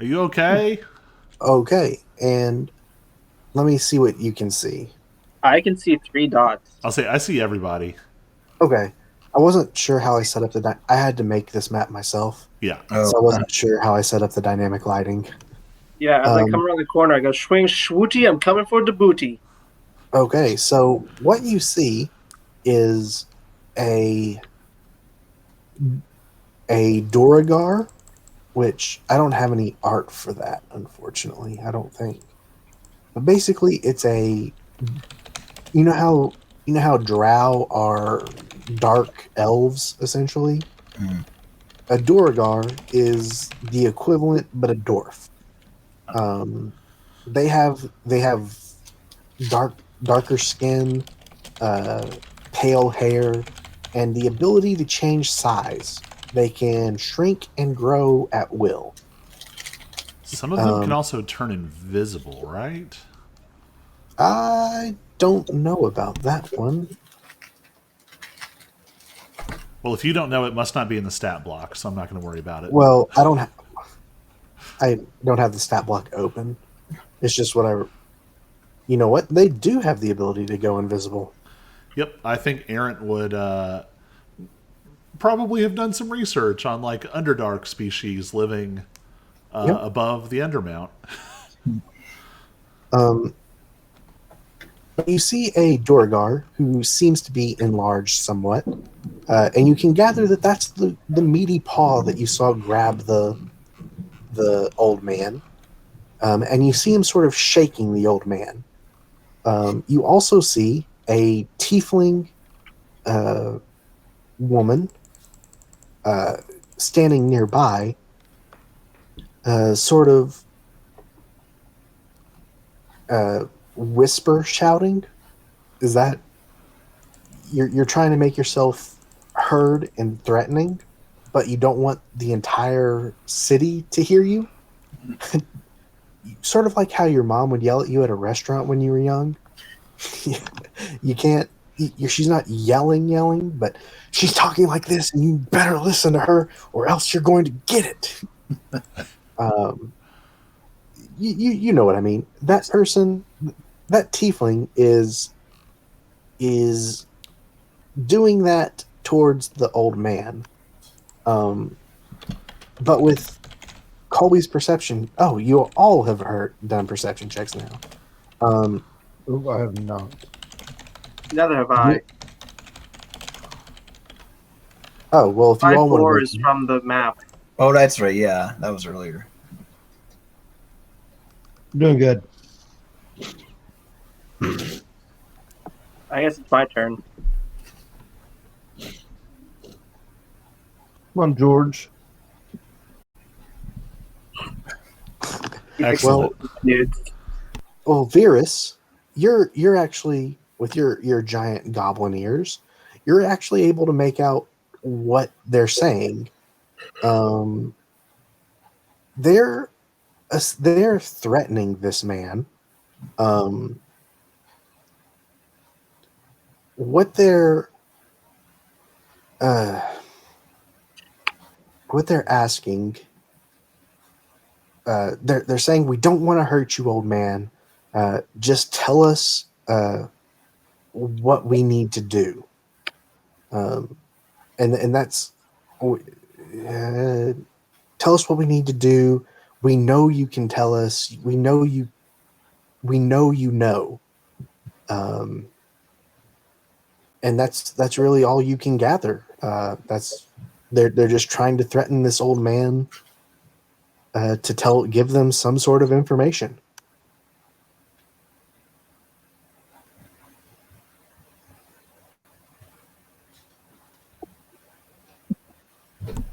okay?" Okay, and let me see what you can see. I can see 3 dots. I'll say I see everybody. Okay, I wasn't sure how I set up I had to make this map myself, Yeah. Oh, so I wasn't sure how I set up the dynamic lighting. Yeah, as I come around the corner, I go, swing swooty, I'm coming for the booty. Okay, so what you see is a Duragar, which I don't have any art for that, unfortunately. I don't think. But basically, it's a you know how Drow are dark elves essentially. Mhm. A Duragar is the equivalent, but a dwarf. They have darker skin, uh, pale hair, and the ability to change size. They can shrink and grow at will. Some of them can Um, also turn invisible, right? I don't know about that one. Well, if you don't know, it must not be in the stat block, so I'm not going to worry about it. Well, I don't have the stat block open. It's just what I. You know what? They do have the ability to go invisible. Yep, I think Errant would probably have done some research on like Underdark species living Yep. above the Undermount. You see a Duragar who seems to be enlarged somewhat, and you can gather that that's the meaty paw that you saw grab the old man, and you see him sort of shaking the old man. You also see a tiefling woman standing nearby, sort of whisper shouting. Is that you're trying to make yourself heard and threatening, but you don't want the entire city to hear you? Sort of like how your mom would yell at you at a restaurant when you were young. You can't. She's not yelling, but she's talking like this, and you better listen to her, or else you're going to get it. You know what I mean? That person, that tiefling is doing that towards the old man. But with Colby's perception, oh, you all have done perception checks now. Ooh, I have not. Neither have I. Oh well, if you My all want 4 to is from the map. Oh, that's right. Yeah, that was earlier. Doing good. I guess it's my turn. Come on, George. Excellent. Dudes. Well, Virus, you're actually with your giant goblin ears, you're actually able to make out what they're saying. They're threatening this man. What they're asking. They're saying, we don't want to hurt you, old man. Just tell us what we need to do. And that's tell us what we need to do. We know you can tell us. We know you know. And that's really all you can gather. They're just trying to threaten this old man to give them some sort of information.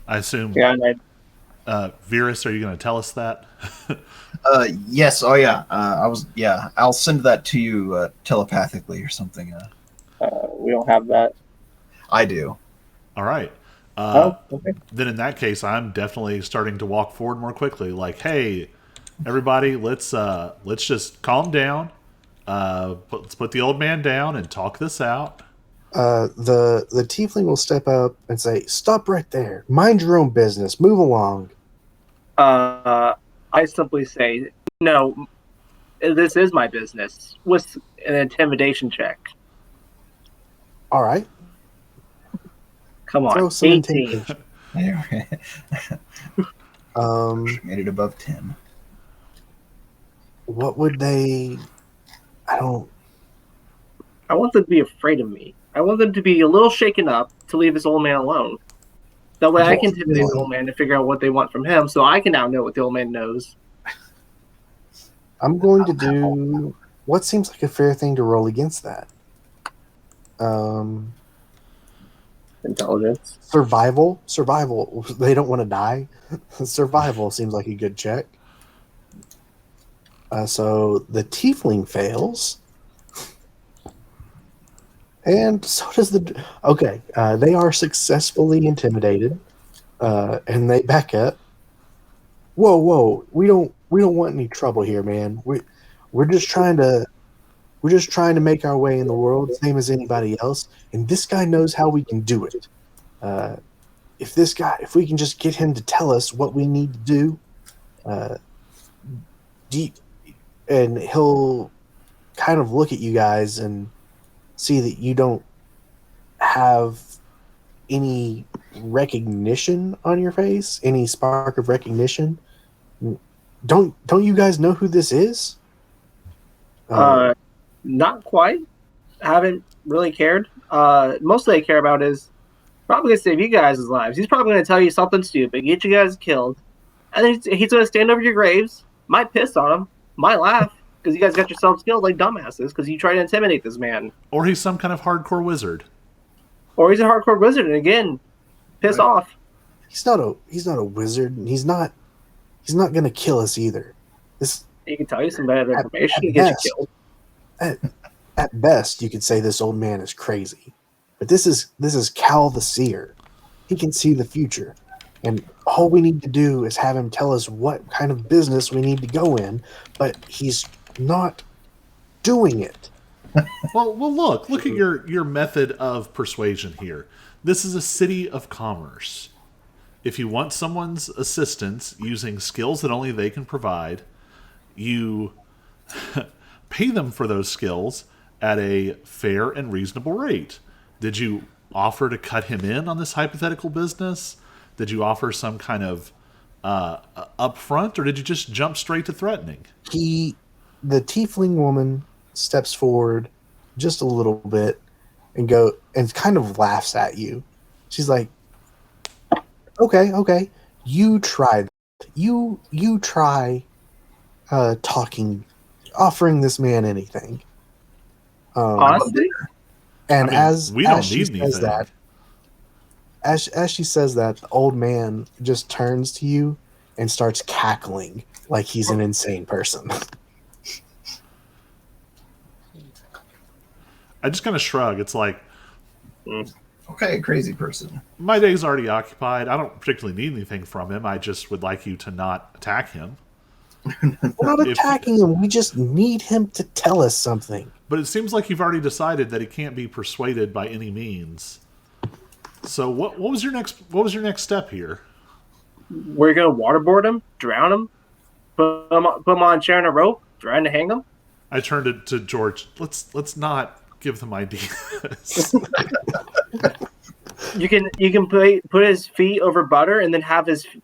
I assume. Yeah, and Virus, are you going to tell us that? Yes. Oh, yeah. I was. Yeah, I'll send that to you telepathically or something. we don't have that. I do. All right. Okay. Then in that case, I'm definitely starting to walk forward more quickly. Like, hey, everybody, let's just calm down. Let's put the old man down and talk this out. The tiefling will step up and say, "Stop right there! Mind your own business. Move along." I simply say, no, this is my business with an intimidation check. All right. Come on, Throw some 18. intimidation. Made it above 10. what would they? I don't. I want them to be afraid of me. I want them to be a little shaken up to leave this old man alone. That way I can intimidate the old man to figure out what they want from him, so I can now know what the old man knows. I'm going to do what seems like a fair thing to roll against that. Intelligence. Survival. They don't want to die. Survival seems like a good check. So the tiefling fails, and so does the. Okay, they are successfully intimidated, and they back up. Whoa! We don't want any trouble here, man. We're just trying to make our way in the world, same as anybody else. And this guy knows how we can do it. If we can just get him to tell us what we need to do, and he'll kind of look at you guys and see that you don't have any recognition on your face, any spark of recognition. Don't you guys know who this is? Not quite. Haven't really cared. Mostly I care about is probably going to save you guys' lives. He's probably going to tell you something stupid, get you guys killed, and then he's going to stand over your graves, might piss on them, might laugh, because you guys got yourselves killed like dumbasses because you tried to intimidate this man. Or he's some kind of hardcore wizard. Or he's a hardcore wizard, and again, piss off. He's not a wizard. And he's not going to kill us either. He can tell you some bad information to get you killed. At best, you could say this old man is crazy, but this is Cal the Seer. He can see the future, and all we need to do is have him tell us what kind of business we need to go in. But he's not doing it. Well, look at your method of persuasion here. This is a city of commerce. If you want someone's assistance using skills that only they can provide, you pay them for those skills at a fair and reasonable rate. Did you offer to cut him in on this hypothetical business? Did you offer some kind of upfront, or did you just jump straight to threatening? The tiefling woman steps forward just a little bit and kind of laughs at you. She's like, okay, you try that. You try offering this man anything. Honestly? And we don't need anything. As she says that, the old man just turns to you and starts cackling like he's an insane person. I just kind of shrug. It's like, Okay, crazy person. my day's already occupied. I don't particularly need anything from him. I just would like you to not attack him. We're not attacking him. We just need him to tell us something. But it seems like you've already decided that he can't be persuaded by any means. So what was your next step here? We're going to waterboard him, drown him, put him on a chair and a rope, trying to hang him. I turned it to George. Let's not give them ideas. You can put his feet over butter and then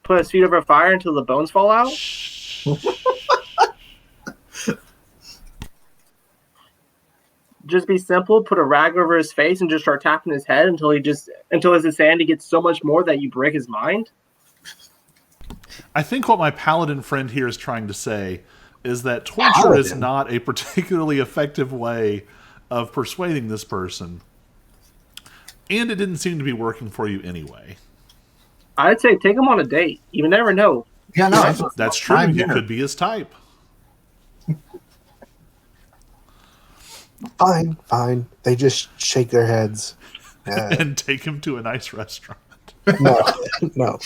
put his feet over fire until the bones fall out. Just be simple. Put a rag over his face and just start tapping his head until his insanity gets so much more that you break his mind. I think what my paladin friend here is trying to say is that torture is not a particularly effective way of persuading this person, and it didn't seem to be working for you anyway. I'd say take him on a date. You never know. Yeah, no, That's true. You could be his type. Fine. They just shake their heads. And take him to a nice restaurant. No.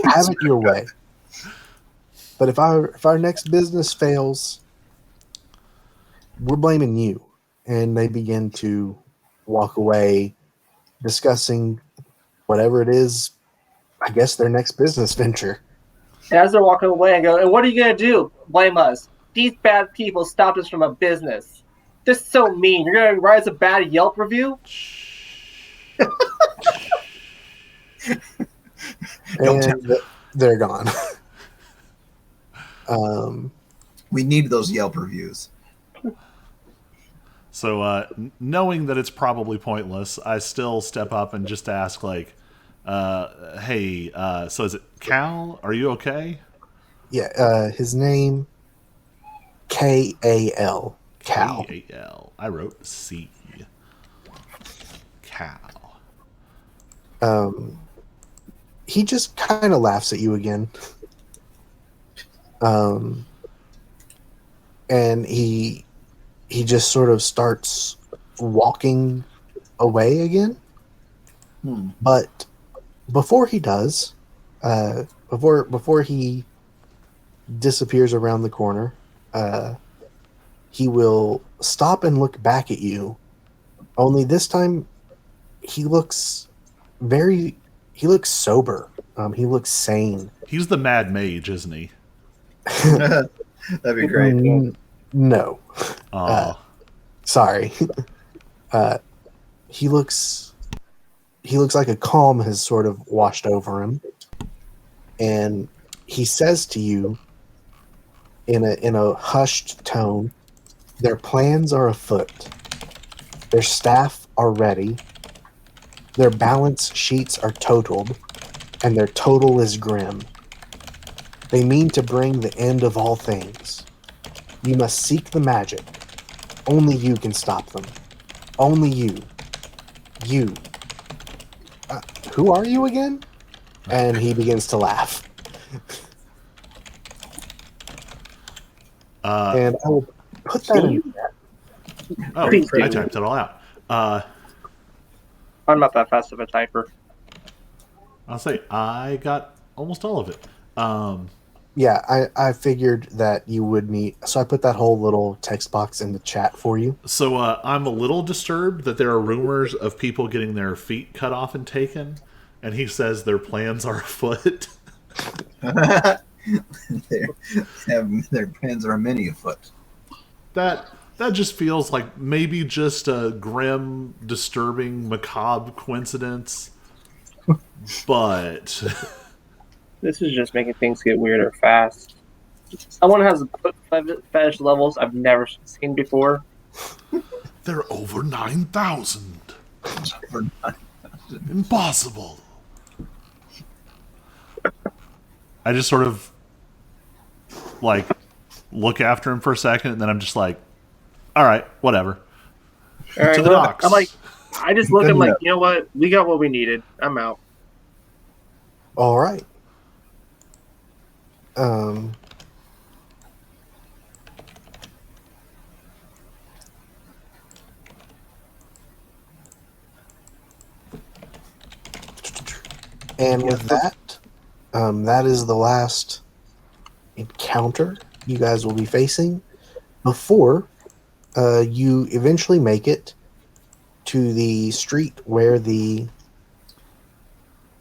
Have it your way. But if our next business fails, we're blaming you. And they begin to walk away discussing whatever it is, I guess, their next business venture. And as they're walking away, I go, and what are you going to do? Blame us. These bad people stopped us from a business. This is so mean. You're going to write us a bad Yelp review? And they're gone. We need those Yelp reviews. So, knowing that it's probably pointless, I still step up and just ask, like, hey, so is it Cal? Are you okay? Yeah, his name Kal. Cal. K-A-L. I wrote C. Cal. He just kind of laughs at you again. And he just sort of starts walking away again. But before he does, before he disappears around the corner, he will stop and look back at you. Only this time, he looks sober. He looks sane. He's the Mad Mage, isn't he? That'd be great. No, sorry. He looks like a calm has sort of washed over him, and he says to you in a hushed tone, "Their plans are afoot. Their staff are ready. Their balance sheets are totaled, and their total is grim. They mean to bring the end of all things. You must seek the magic. Only you can stop them. Only you. You. Who are you again?" And he begins to laugh. And I will put that in. Oh, Please I do. typed it all out. I'm not that fast of a typer. I'll say I got almost all of it. Yeah, I figured that you would need. So I put that whole little text box in the chat for you. So I'm a little disturbed that there are rumors of people getting their feet cut off and taken, and he says their plans are afoot. Their plans are many afoot. That just feels like maybe just a grim, disturbing, macabre coincidence. But This is just making things get weirder fast. Someone has foot fetish levels I've never seen before. they're over 9,000. Impossible. I just sort of like look after him for a second, and then I'm just like, all right, whatever. All right, To the well, docks. I'm like, I just look at him Good like, enough. you know what? We got what we needed. I'm out. All right. And with that, that is the last encounter you guys will be facing before you eventually make it to the street where the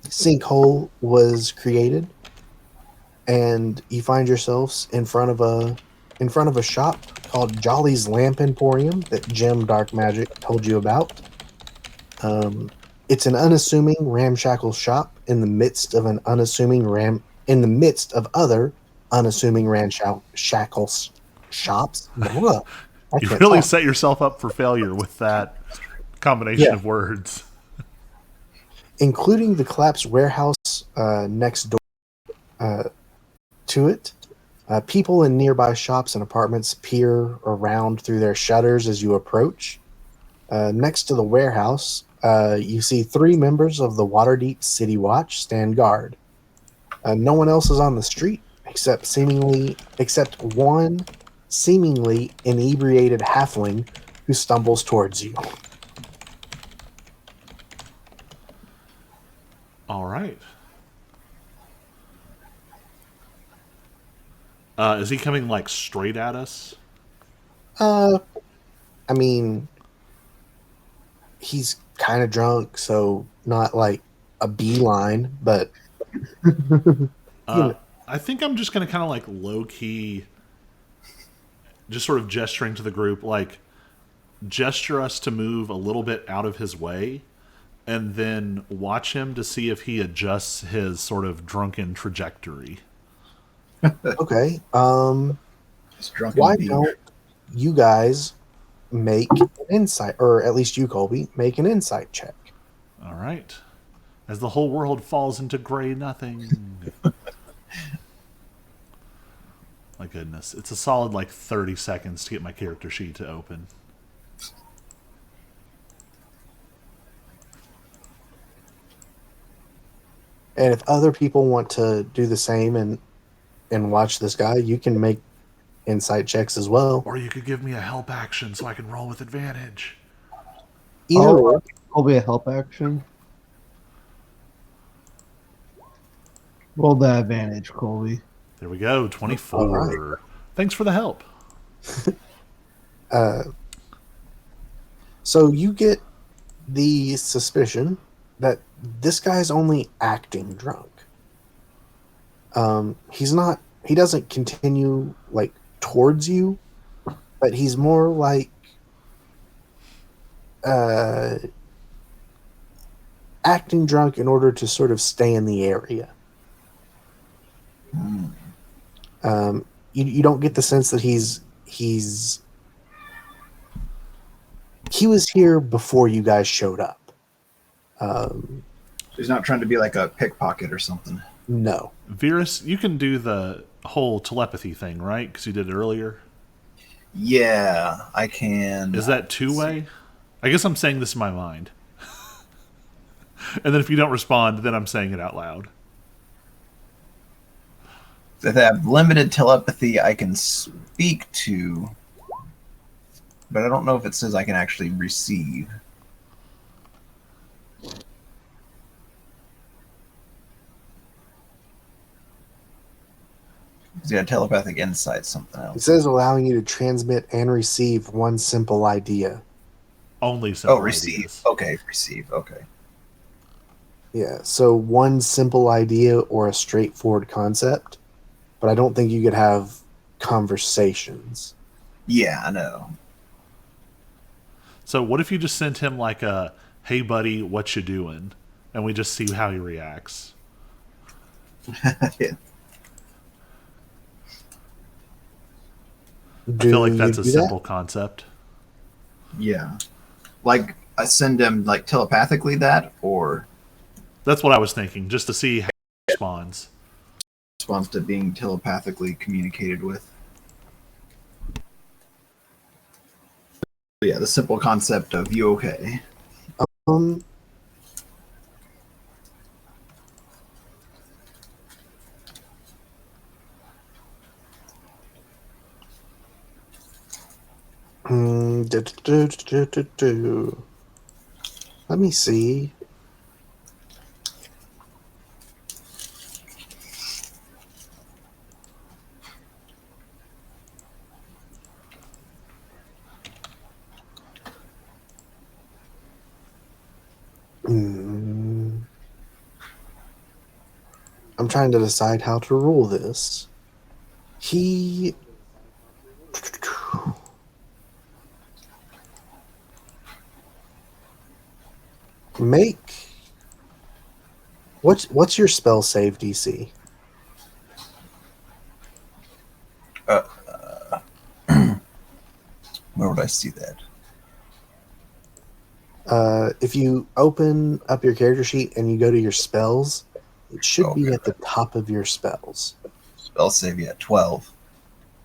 sinkhole was created, and you find yourselves in front of a shop called Jolly's Lamp Emporium that Jim Dark Magic told you about. It's an unassuming ramshackle shop in the midst of other unassuming ramshackle shops. Ugh, I You can't really talk. set yourself up for failure with that combination Yeah. of words. Including the collapsed warehouse next door to it. People in nearby shops and apartments peer around through their shutters as you approach. Next to the warehouse, you see 3 members of the Waterdeep City Watch stand guard. No one else is on the street except one seemingly inebriated halfling who stumbles towards you. All right. Is he coming like straight at us? I mean, he's kind of drunk, so not like a beeline, but I think I'm just going to kind of like low key, just sort of gesturing to the group, like gesture us to move a little bit out of his way, and then watch him to see if he adjusts his sort of drunken trajectory. okay. This drunken Why beaver. don't you guys make an insight, or at least you, Colby, make an insight check? All right. As the whole world falls into gray nothing. My goodness. It's a solid like 30 seconds to get my character sheet to open. And if other people want to do the same and watch this guy, you can make insight checks as well. Or you could give me a help action so I can roll with advantage. Either or. Will be a help action. Roll the advantage, Colby. There we go. 24. All right. Thanks for the help. So you get the suspicion that this guy's only acting drunk. He doesn't continue like towards you, but he's more like acting drunk in order to sort of stay in the area. You don't get the sense that he was here before you guys showed up. He's not trying to be like a pickpocket or something. No. Virus, you can do the whole telepathy thing, right? Because you did it earlier. Yeah, I can. Is that two-way? I guess I'm saying this in my mind. And then if you don't respond, then I'm saying it out loud. If I have limited telepathy, I can speak to, but I don't know if it says I can actually receive. He's got telepathic insight, something It else. says allowing you to transmit and receive one simple idea. Only simple Oh, receive. ideas. Okay, receive. Okay. Yeah, so one simple idea or a straightforward concept, but I don't think you could have conversations. Yeah, I know. So what if you just sent him like a, hey buddy, what you doing? And we just see how he reacts. Yeah. I feel like Do that's you a do that? simple concept. Yeah. Like, I send him, like, telepathically that, or That's what I was thinking, just to see how he responds. responds to being telepathically communicated with. But yeah, the simple concept of you okay. Um, Let me see. Hmm. I'm trying to decide how to rule this. He make what's your spell save DC? Where would I see that? If you open up your character sheet and you go to your spells, it should be Okay. at the top of your spells. Spell save, yeah, 12.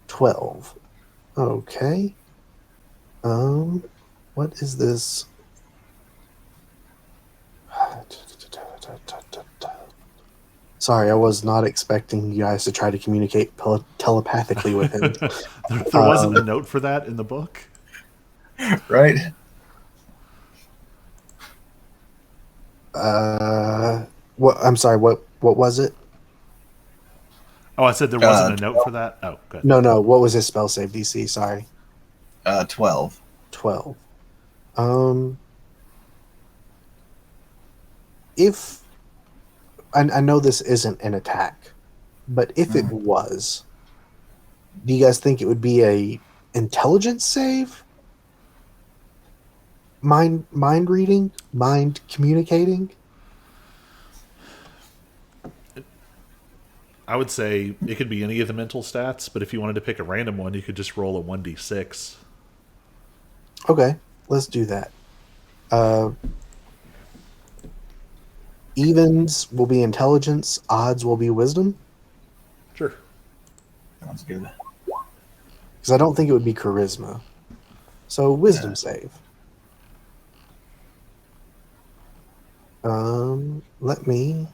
12. Okay. What is this? Sorry, I was not expecting you guys to try to communicate telepathically with him. There wasn't a note for that in the book. Right? What? I'm sorry. What was it? Oh, I said there wasn't a note for that? Oh, good. No. What was his spell save DC? Sorry, 12. 12. If I know this isn't an attack, but if it was, do you guys think it would be a intelligence save? Mind reading? Mind communicating? I would say it could be any of the mental stats, but if you wanted to pick a random one, you could just roll a 1d6. Okay, let's do that. Evens will be intelligence, odds will be wisdom. Sure. Sounds good. Because I don't think it would be charisma. So wisdom save. Let me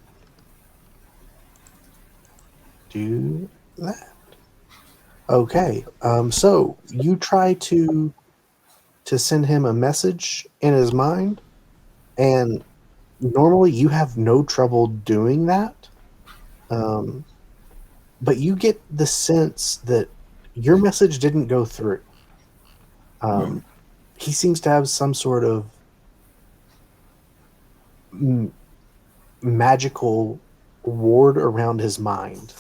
do that. Okay. So you try to send him a message in his mind, and normally you have no trouble doing that. But you get the sense that your message didn't go through. He seems to have some sort of magical ward around his mind.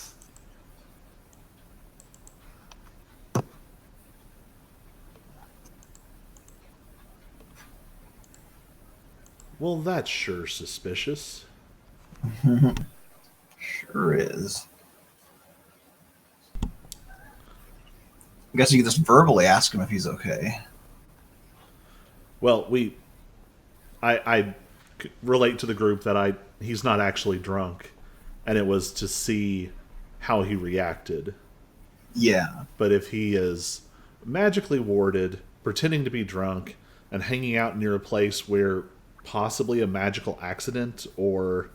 Well, that's sure suspicious. Sure is. I guess you could just verbally ask him if he's okay. Well, I relate to the group that he's not actually drunk, and it was to see how he reacted. Yeah. But if he is magically warded, pretending to be drunk, and hanging out near a place where possibly a magical accident or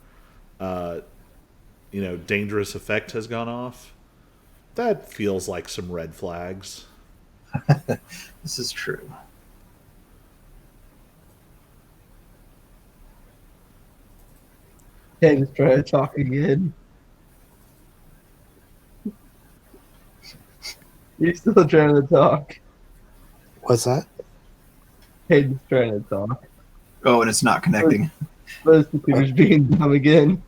dangerous effect has gone off, that feels like some red flags. This is true. Hey, just try to talk again. You're still trying to talk. What's that? Hayden's trying to talk. Oh, and it's not connecting. But it's because he's being dumb again.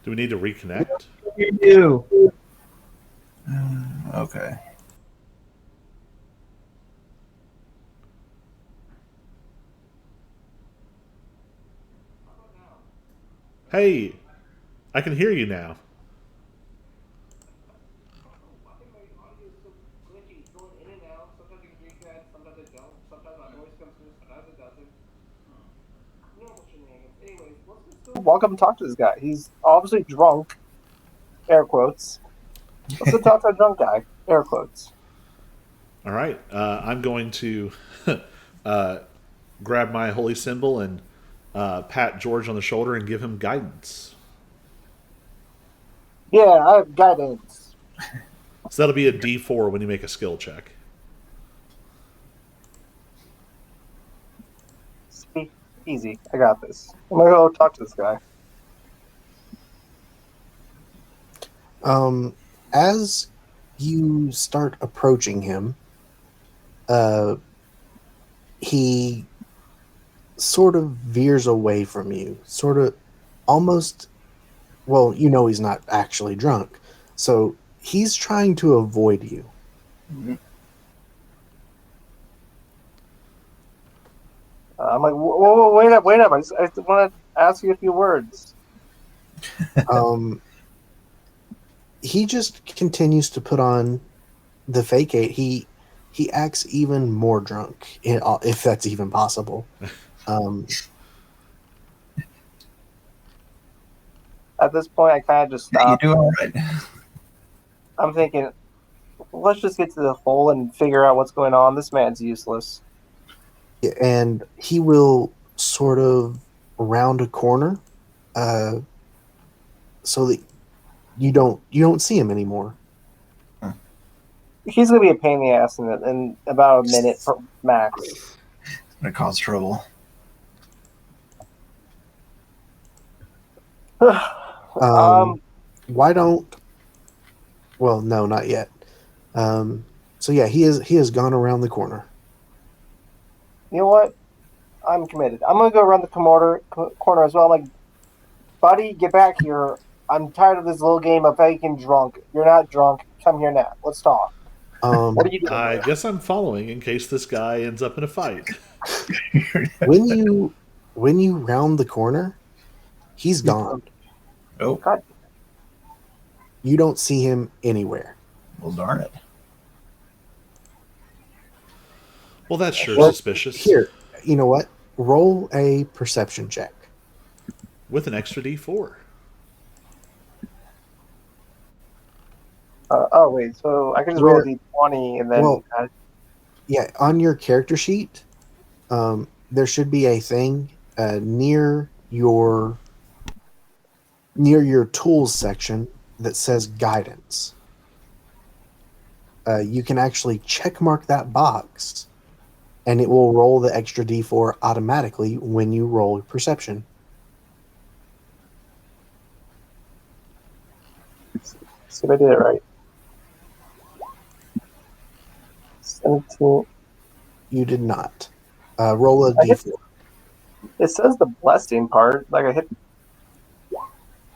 Do we need to reconnect? You do. Okay. Hey, I can hear you now. Welcome to talk to this guy. He's obviously drunk. Air quotes. Let's go talk to a drunk guy. Air quotes. All right, I'm going to grab my holy symbol and pat George on the shoulder and give him guidance. Yeah, I have guidance. So that'll be a D4 when you make a skill check. See? Easy. I got this. I'm gonna go talk to this guy. As you start approaching him, he sort of veers away from you, sort of almost, well, he's not actually drunk, so he's trying to avoid you. I'm like, whoa, wait up. I want to ask you a few words. He just continues to put on the fake eight. He acts even more drunk, if that's even possible. At this point, I kind of just You stop. do all right. I'm thinking, let's just get to the hole and figure out what's going on. This man's useless. And he will sort of round a corner, so that you don't see him anymore. He's gonna be a pain in the ass in about a minute max. It's gonna cause trouble. Why don't? Well, no, not yet. So yeah, he has gone around the corner. You know what? I'm committed. I'm gonna go around the corner as well. I'm like, buddy, get back here. I'm tired of this little game of faking drunk. You're not drunk. Come here now. Let's talk. What are you doing? I guess I'm following in case this guy ends up in a fight. when you round the corner, he's gone. Oh, God. You don't see him anywhere. well, darn it. Well, that's sure Well, suspicious. Here, you know what? Roll a perception check. With an extra D4. Oh wait, so I can just roll a d20 and then. Well, Yeah, on your character sheet, there should be a thing near your tools section that says guidance. You can actually check mark that box, and it will roll the extra d4 automatically when you roll perception. see if I did it right. 17. You did not. Roll a I hit- d4. It says the blessing part. Like I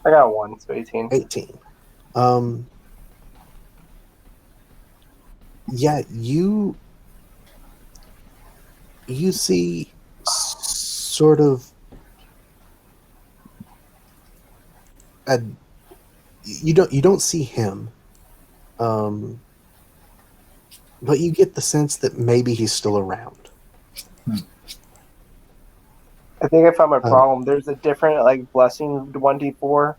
got one, so 18. 18. Yeah, you see sort of a you don't see him, but you get the sense that maybe he's still around. I think I found my problem. There's a different like blessing 1d4,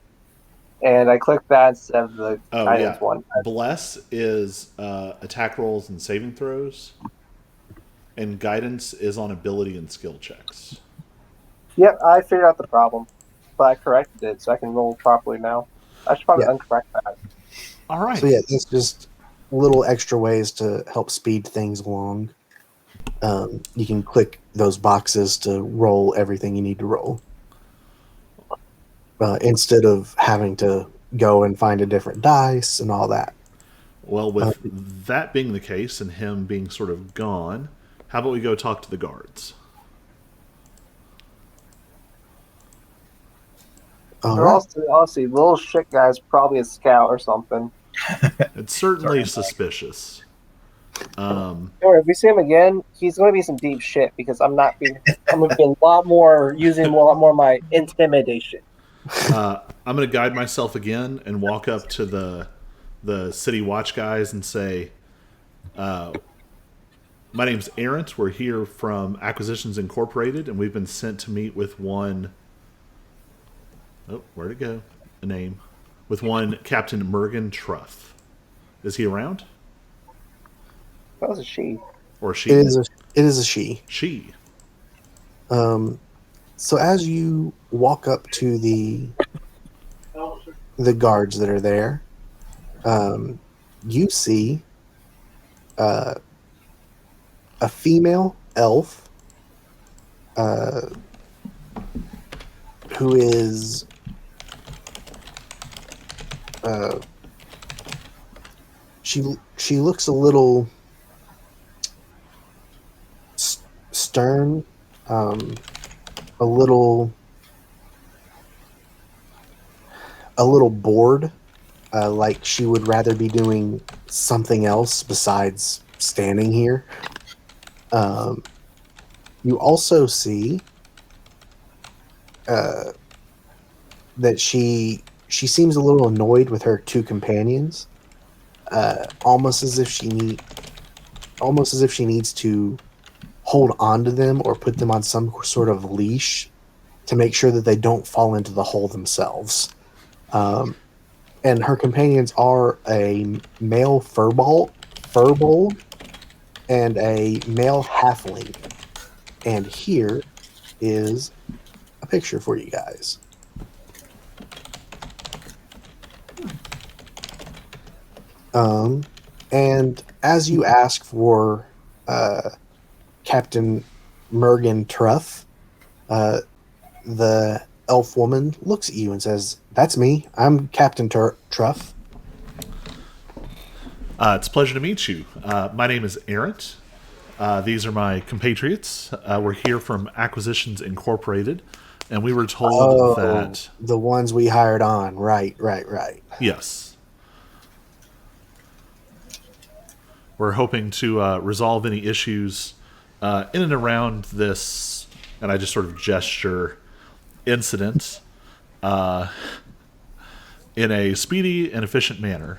and I clicked that instead of the guidance one. Bless is attack rolls and saving throws, and guidance is on ability and skill checks. Yep, I figured out the problem, but I corrected it, so I can roll properly now. I should probably uncorrect that. All right. So yeah, it's just little extra ways to help speed things along. You can click those boxes to roll everything you need to roll, instead of having to go and find a different dice and all that. Well, with that being the case and him being sort of gone, how about we go talk to the guards? All They're right. honestly, little shit guy's probably a scout or something. It's certainly suspicious. Or if we see him again, he's going to be some deep shit because I'm going to be a lot more using a lot more of my intimidation. I'm going to guide myself again and walk up to the city watch guys and say, "My name's Errant. We're here from Acquisitions Incorporated, and we've been sent to meet with one." Oh, where'd it go? A name. With one Captain Mergen Truff. Is he around? That was a she. Or she? It is a she. She. So as you walk up to the guards that are there, you see a female elf who is she looks a little stern, a little bored, like she would rather be doing something else besides standing here. You also see that she seems a little annoyed with her two companions, almost as if she needs to hold on to them or put them on some sort of leash to make sure that they don't fall into the hole themselves. And her companions are a male furbolg and a male halfling. And here is a picture for you guys. And as you ask for Captain Mergen Truff, the elf woman looks at you and says, "That's me. I'm Captain Truff." It's a pleasure to meet you. My name is Errant. These are my compatriots. We're here from Acquisitions Incorporated, and we were told that... the ones we hired on. Right. Yes. We're hoping to resolve any issues in and around this, and I just sort of gesture, incident. in a speedy and efficient manner.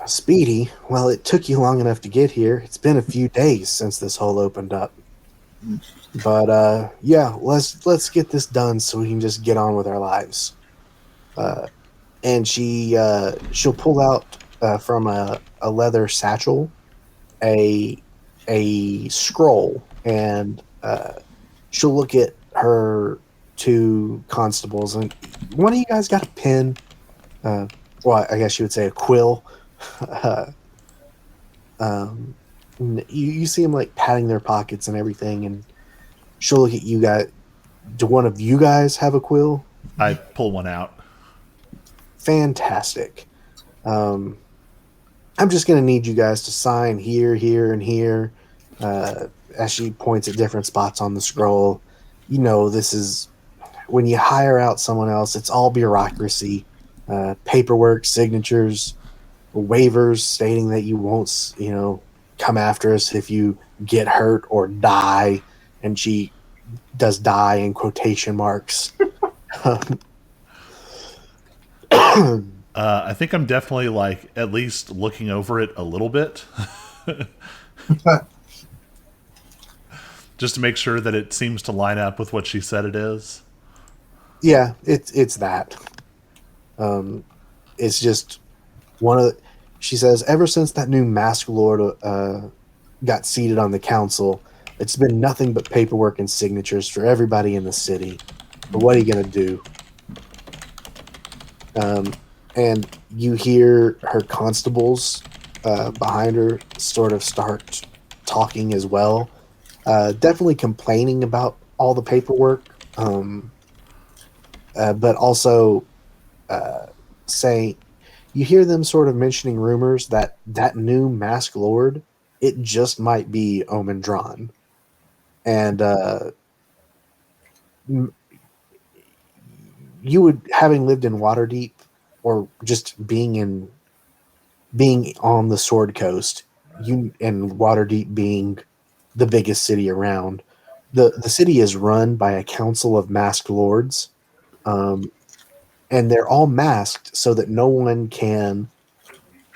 Speedy? Well, it took you long enough to get here. It's been a few days since this hole opened up. But yeah, let's get this done so we can just get on with our lives. And she'll pull out from a leather satchel a scroll, and she'll look at her two constables, and one of you guys got a pen. Well, I guess you would say a quill. You see them like patting their pockets and everything, and she'll look at you guys. Do one of you guys have a quill? I pull one out. Fantastic. I'm just going to need you guys to sign here, here, and here. As she points at different spots on the scroll. You know, this is when you hire out someone else, it's all bureaucracy, paperwork, signatures, waivers stating that you won't, come after us if you get hurt or die. And she does die in quotation marks. I think I'm definitely like at least looking over it a little bit. Just to make sure that it seems to line up with what she said it is. Yeah, it's that. It's just one of the, she says, ever since that new Mask Lord got seated on the council, it's been nothing but paperwork and signatures for everybody in the city. But what are you going to do? And you hear her constables behind her sort of start talking as well. Definitely complaining about all the paperwork, but also saying, you hear them sort of mentioning rumors that new Mask Lord, it just might be Omendron. And you would, having lived in Waterdeep, or just being on the Sword Coast, and Waterdeep being the biggest city around, the city is run by a council of masked lords, and they're all masked so that no one can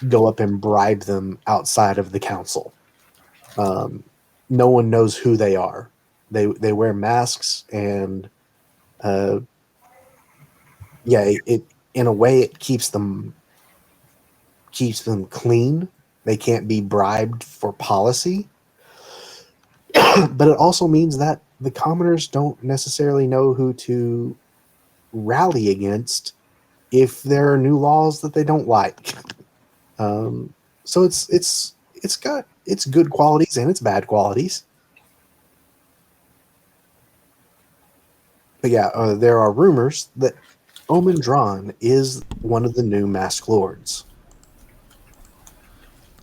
go up and bribe them outside of the council. No one knows who they are. They wear masks, and it in a way it keeps them clean. They can't be bribed for policy. But it also means that the commoners don't necessarily know who to rally against if there are new laws that they don't like. So it's got its good qualities and its bad qualities. But yeah, there are rumors that Omendron is one of the new Mask Lords.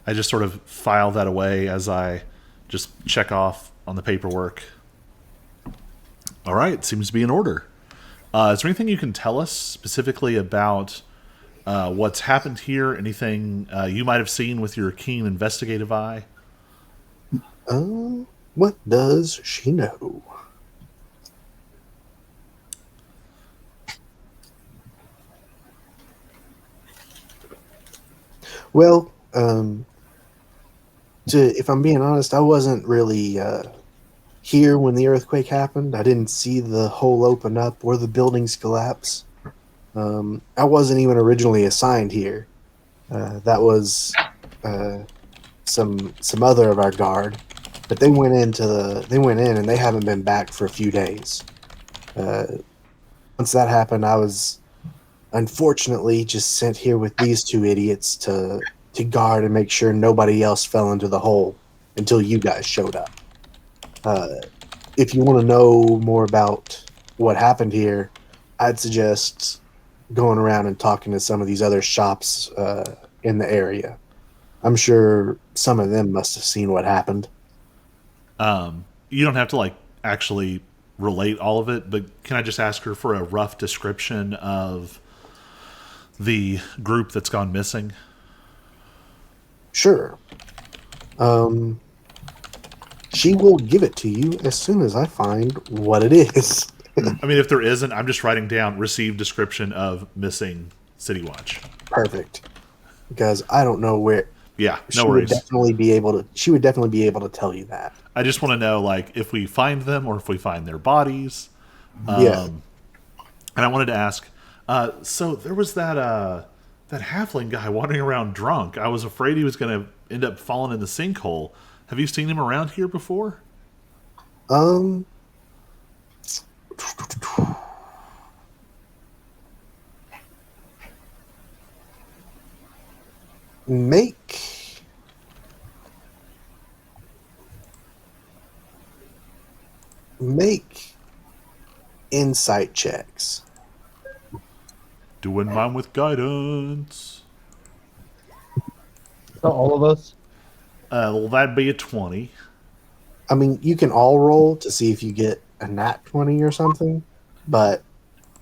I just sort of file that away as I just check off on the paperwork. All right, seems to be in order. Is there anything you can tell us specifically about what's happened here? Anything you might have seen with your keen investigative eye? What does she know? Well, if I'm being honest, I wasn't really here when the earthquake happened. I didn't see the hole open up or the buildings collapse. I wasn't even originally assigned here. That was some other of our guard, but they went in and they haven't been back for a few days. Once that happened, I was unfortunately just sent here with these two idiots to guard and make sure nobody else fell into the hole until you guys showed up. If you want to know more about what happened here, I'd suggest going around and talking to some of these other shops in the area. I'm sure some of them must have seen what happened. You don't have to actually relate all of it, but can I just ask her for a rough description of the group that's gone missing? Sure. She will give it to you as soon as I find what it is. I mean, if there isn't, I'm just writing down received description of missing City Watch. Perfect. Because I don't know where Yeah, she no would worries. definitely be able to. She would definitely be able to tell you that. I just want to know, like, if we find them or if we find their bodies. Yeah. And I wanted to ask, so there was that halfling guy wandering around drunk. I was afraid he was going to end up falling in the sinkhole. Have you seen him around here before? Um. Make make insight checks. Doing mine with guidance. So all of us. Well, that'd be a 20. I mean, you can all roll to see if you get a nat 20 or something, but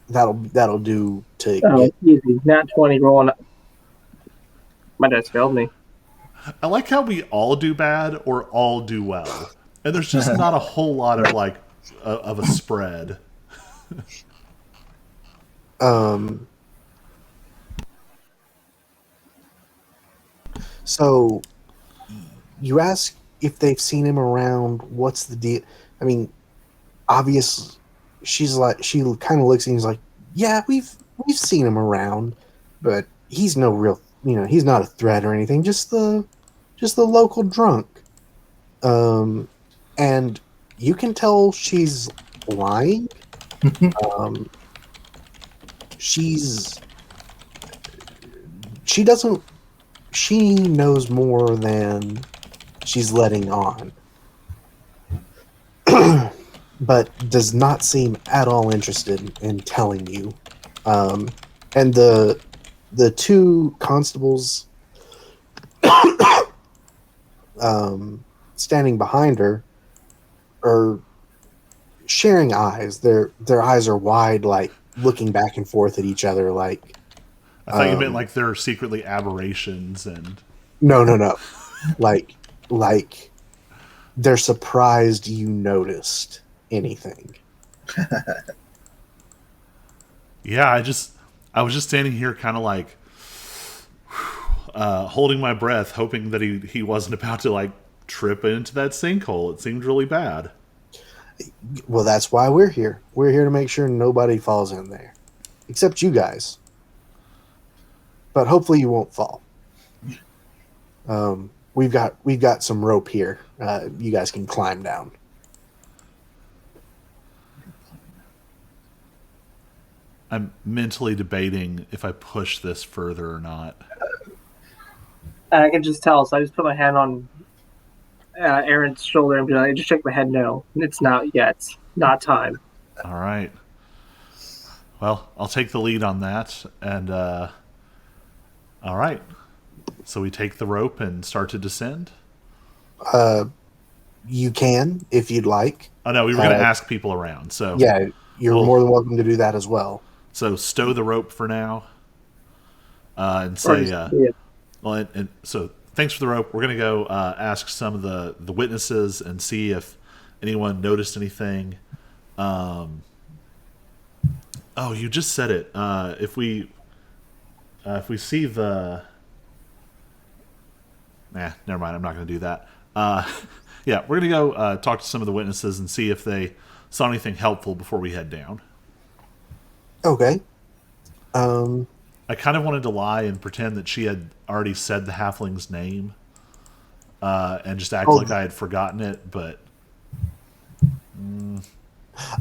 that'll do to Oh, get. easy. Nat 20 rolling. My dice failed me. I like how we all do bad or all do well. And there's just not a whole lot of, like, of a spread. So you ask if they've seen him around. What's the deal? I mean, obvious. She kind of looks and he's like, yeah, we've seen him around, but he's no real. He's not a threat or anything. Just the local drunk. And you can tell she's lying. She's she doesn't she knows more than she's letting on, but does not seem at all interested in telling you. And the two constables standing behind her are sharing eyes. Their eyes are wide, like looking back and forth at each other. Like, I thought you meant like they're secretly aberrations and no, like they're surprised you noticed anything. yeah. I was just standing here, kind of like holding my breath, hoping that he wasn't about to like trip into that sinkhole. It seemed really bad. Well, that's why we're here. We're here to make sure nobody falls in there, except you guys. But hopefully you won't fall. We've got some rope here. You guys can climb down. I'm mentally debating if I push this further or not. I can just tell, so I just put my hand on Aaron's shoulder and be like, just shake my head, no. It's not yet. Not time. All right. Well, I'll take the lead on that. And, all right. So we take the rope and start to descend? You can, if you'd like. Oh, no, we were going to ask people around. So Yeah, you're Cool. more than welcome to do that as well. So stow the rope for now. And say, Yeah. well, and so thanks for the rope. We're going to go ask some of the witnesses and see if anyone noticed anything. Oh, you just said it. If we see the... Nah, never mind. I'm not going to do that. Yeah, we're going to go talk to some of the witnesses and see if they saw anything helpful before we head down. Okay. I kind of wanted to lie and pretend that she had already said the halfling's name and just act like I had forgotten it, but...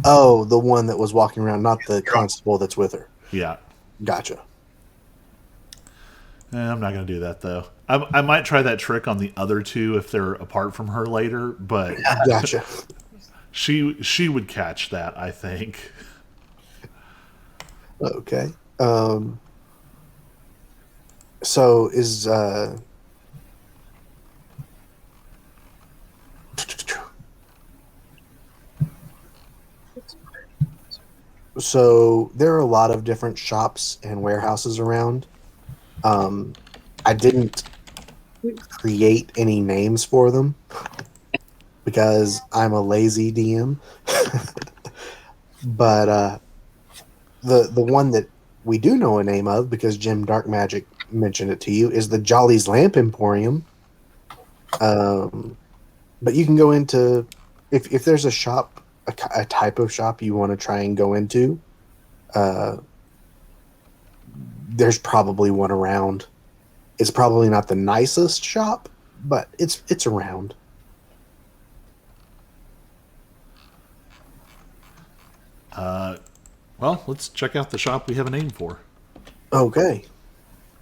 Oh, the one that was walking around, not the constable that's with her. Yeah. Gotcha. I'm not going to do that, though. I might try that trick on the other two if they're apart from her later, but Gotcha. she would catch that, I think. Okay. So is so there are a lot of different shops and warehouses around. I didn't create any names for them because I'm a lazy DM. But the one that we do know a name of, because Jim Dark Magic mentioned it to you, is the Jolly's Lamp Emporium. But you can go into, if there's a shop, a type of shop you want to try and go into, there's probably one around. It's probably not the nicest shop, but it's around. Well, let's check out the shop we have a name for. Okay.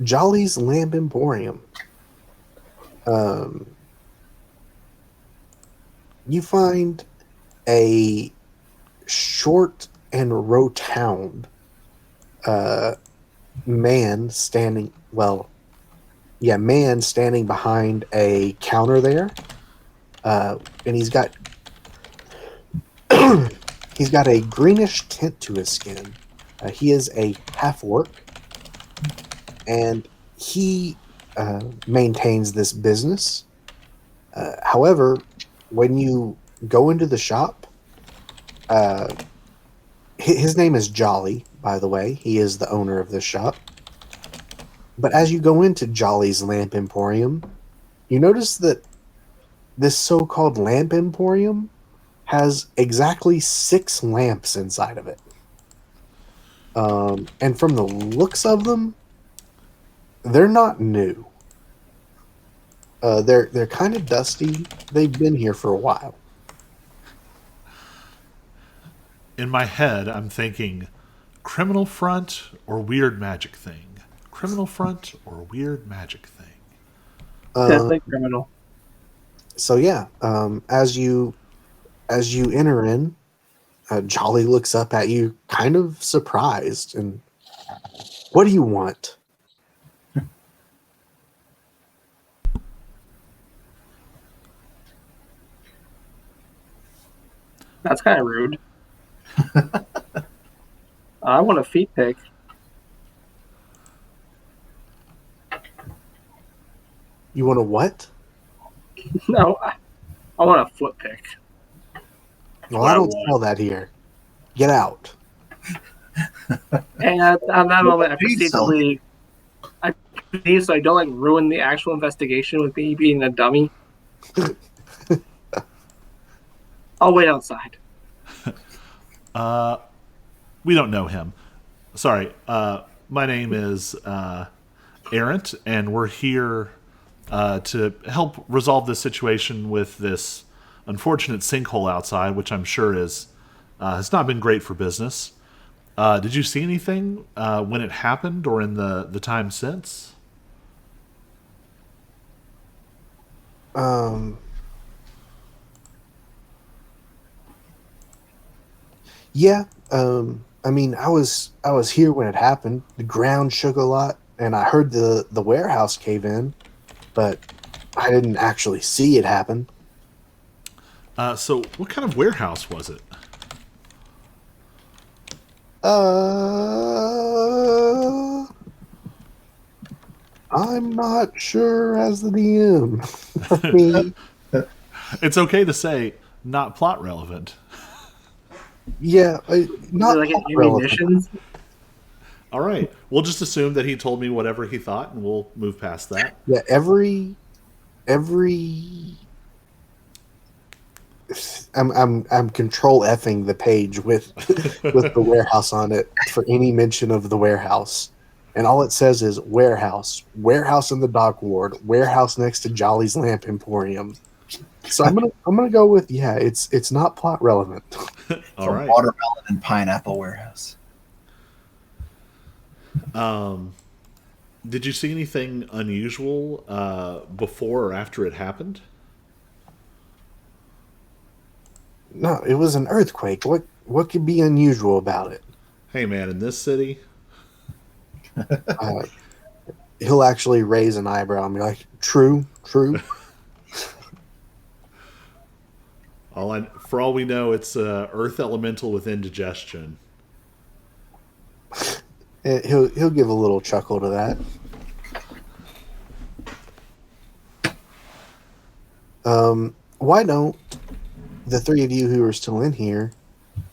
Jolly's Lamp Emporium. You find a short and rotund man standing behind a counter there. And he's got he's got a greenish tint to his skin. He is a half-orc, and he maintains this business. However, when you go into the shop, his name is Jolly, by the way. He is the owner of this shop. But as you go into Jolly's Lamp Emporium, you notice that this so-called Lamp Emporium has exactly 6 lamps inside of it. And from the looks of them, they're not new. They're kind of dusty. They've been here for a while. In my head, I'm thinking criminal front or weird magic thing. Criminal front or weird magic thing. Definitely criminal. So yeah, as you enter in, Jolly looks up at you, kind of surprised, and what do you want? That's kind of rude. I want a feet pick. You want a what? No, I want a foot pick. Well, I don't sell that here. Get out. And at that moment, I Please proceed to sell. leave. I leave so I don't ruin the actual investigation with me being a dummy. I'll wait outside. We don't know him. Sorry. My name is Errant, and we're here to help resolve this situation with this unfortunate sinkhole outside, which I'm sure has not been great for business. Did you see anything when it happened or in the time since? Yeah. I mean, I was here when it happened. The ground shook a lot, and I heard the warehouse cave in, but I didn't actually see it happen. So what kind of warehouse was it? I'm not sure as the DM. Let me. It's okay to say not plot relevant. Yeah, Is not it like an relevant. ammunitions? All right. We'll just assume that he told me whatever he thought, and we'll move past that. Yeah, every. I'm control Fing the page with the warehouse on it for any mention of the warehouse, and all it says is warehouse in the dock ward, warehouse next to Jolly's Lamp Emporium. So I'm gonna go with it's not plot relevant. All The right. watermelon and pineapple warehouse. Did you see anything unusual before or after it happened? No, it was an earthquake. What could be unusual about it? Hey, man, in this city, He'll actually raise an eyebrow and be like, "True." for all we know, it's earth elemental with indigestion. He'll give a little chuckle to that. Why don't the three of you who are still in here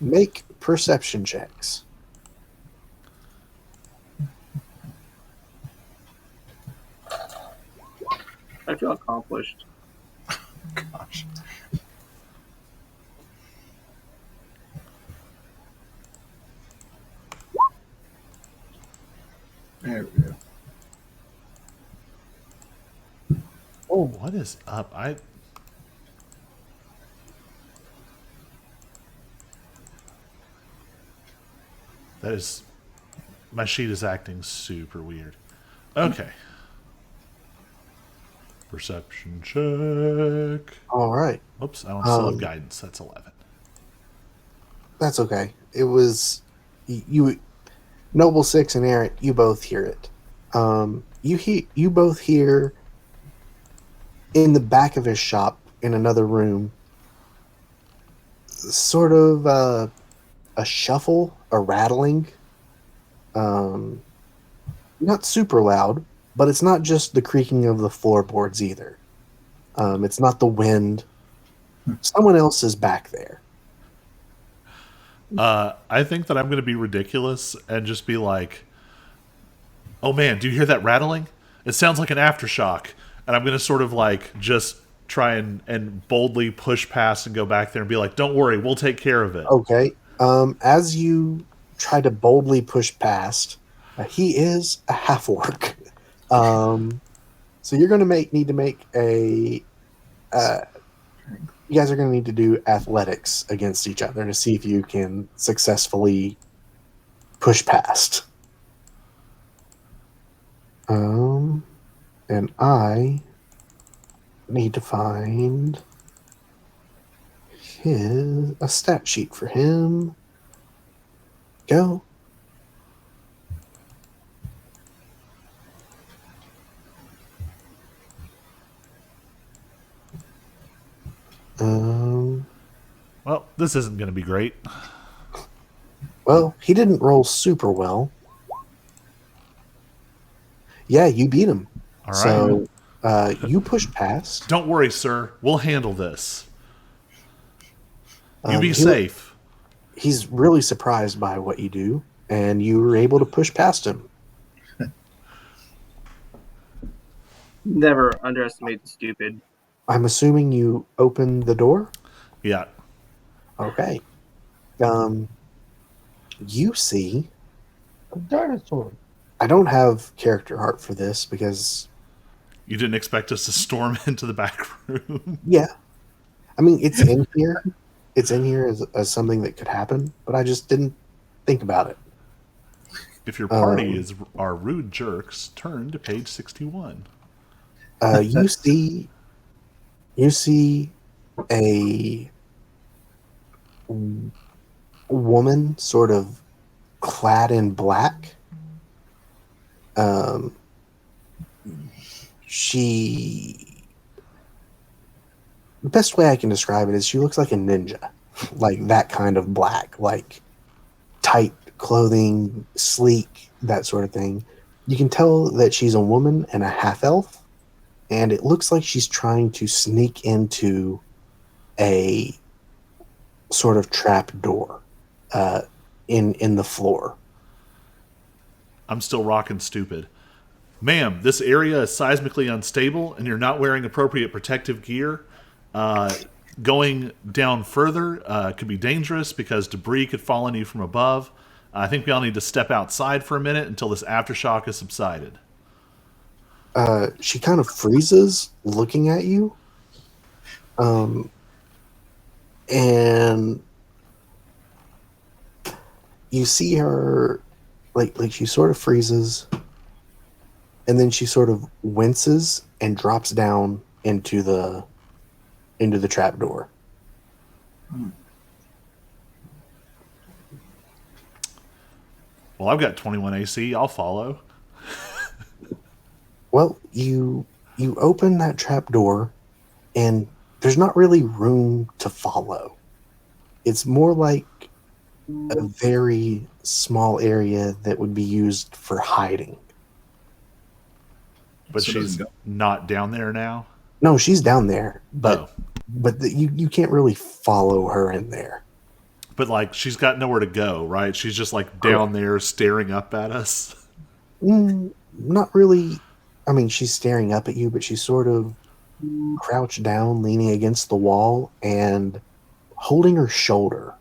make perception checks. I feel accomplished. Gosh. There we go. Oh, what is up? That is... My sheet is acting super weird. Okay. Perception check. All right. Oops, I don't still have Um, guidance. That's 11. That's okay. It was you, Noble Six and Errant. You both hear it. You both hear in the back of his shop in another room, sort of a shuffle, a rattling. Not super loud, but it's not just the creaking of the floorboards either. It's not the wind. Someone else is back there. I think that I'm going to be ridiculous and just be like, oh man, do you hear that rattling? It sounds like an aftershock. And I'm going to sort of like just try and boldly push past and go back there and be like, don't worry, we'll take care of it. Okay. As you try to boldly push past, he is a half orc. So you're going to need to make a. You guys are going to need to do athletics against each other to see if you can successfully push past. And I need to find a stat sheet for him. Go. Well, this isn't going to be great. Well, he didn't roll super well. Yeah, you beat him. All right. So you push past. Don't worry, sir. We'll handle this. You be He- safe. He's really surprised by what you do, and you were able to push past him. Never underestimate the stupid. I'm assuming you opened the door? Yeah. Okay. You see, A dinosaur. I don't have character art for this because, You didn't expect us to storm into the back room. yeah. I mean, it's in here. It's in here as something that could happen, but I just didn't think about it. If your party are rude jerks, turn to page 61. You see a woman sort of clad in black. The best way I can describe it is she looks like a ninja, like that kind of black, like tight clothing, sleek, that sort of thing. You can tell that she's a woman and a half elf, and it looks like she's trying to sneak into a sort of trap door in the floor. I'm still rocking stupid. Ma'am, this area is seismically unstable and you're not wearing appropriate protective gear. Going down further could be dangerous because debris could fall on you from above. I think we all need to step outside for a minute until this aftershock has subsided. She kind of freezes looking at you. And you see her like she sort of freezes, and then she sort of winces and drops down into the trap door. Well, I've got 21 AC. I'll follow. Well, you open that trap door, and there's not really room to follow. It's more like a very small area that would be used for hiding. But So it she's doesn't go- not down there now. No, she's down there, but Oh, you can't really follow her in there. but like she's got nowhere to go, right? She's just like down there staring up at us. Not really. I mean, she's staring up at you, but she's sort of crouched down, leaning against the wall, and holding her shoulder.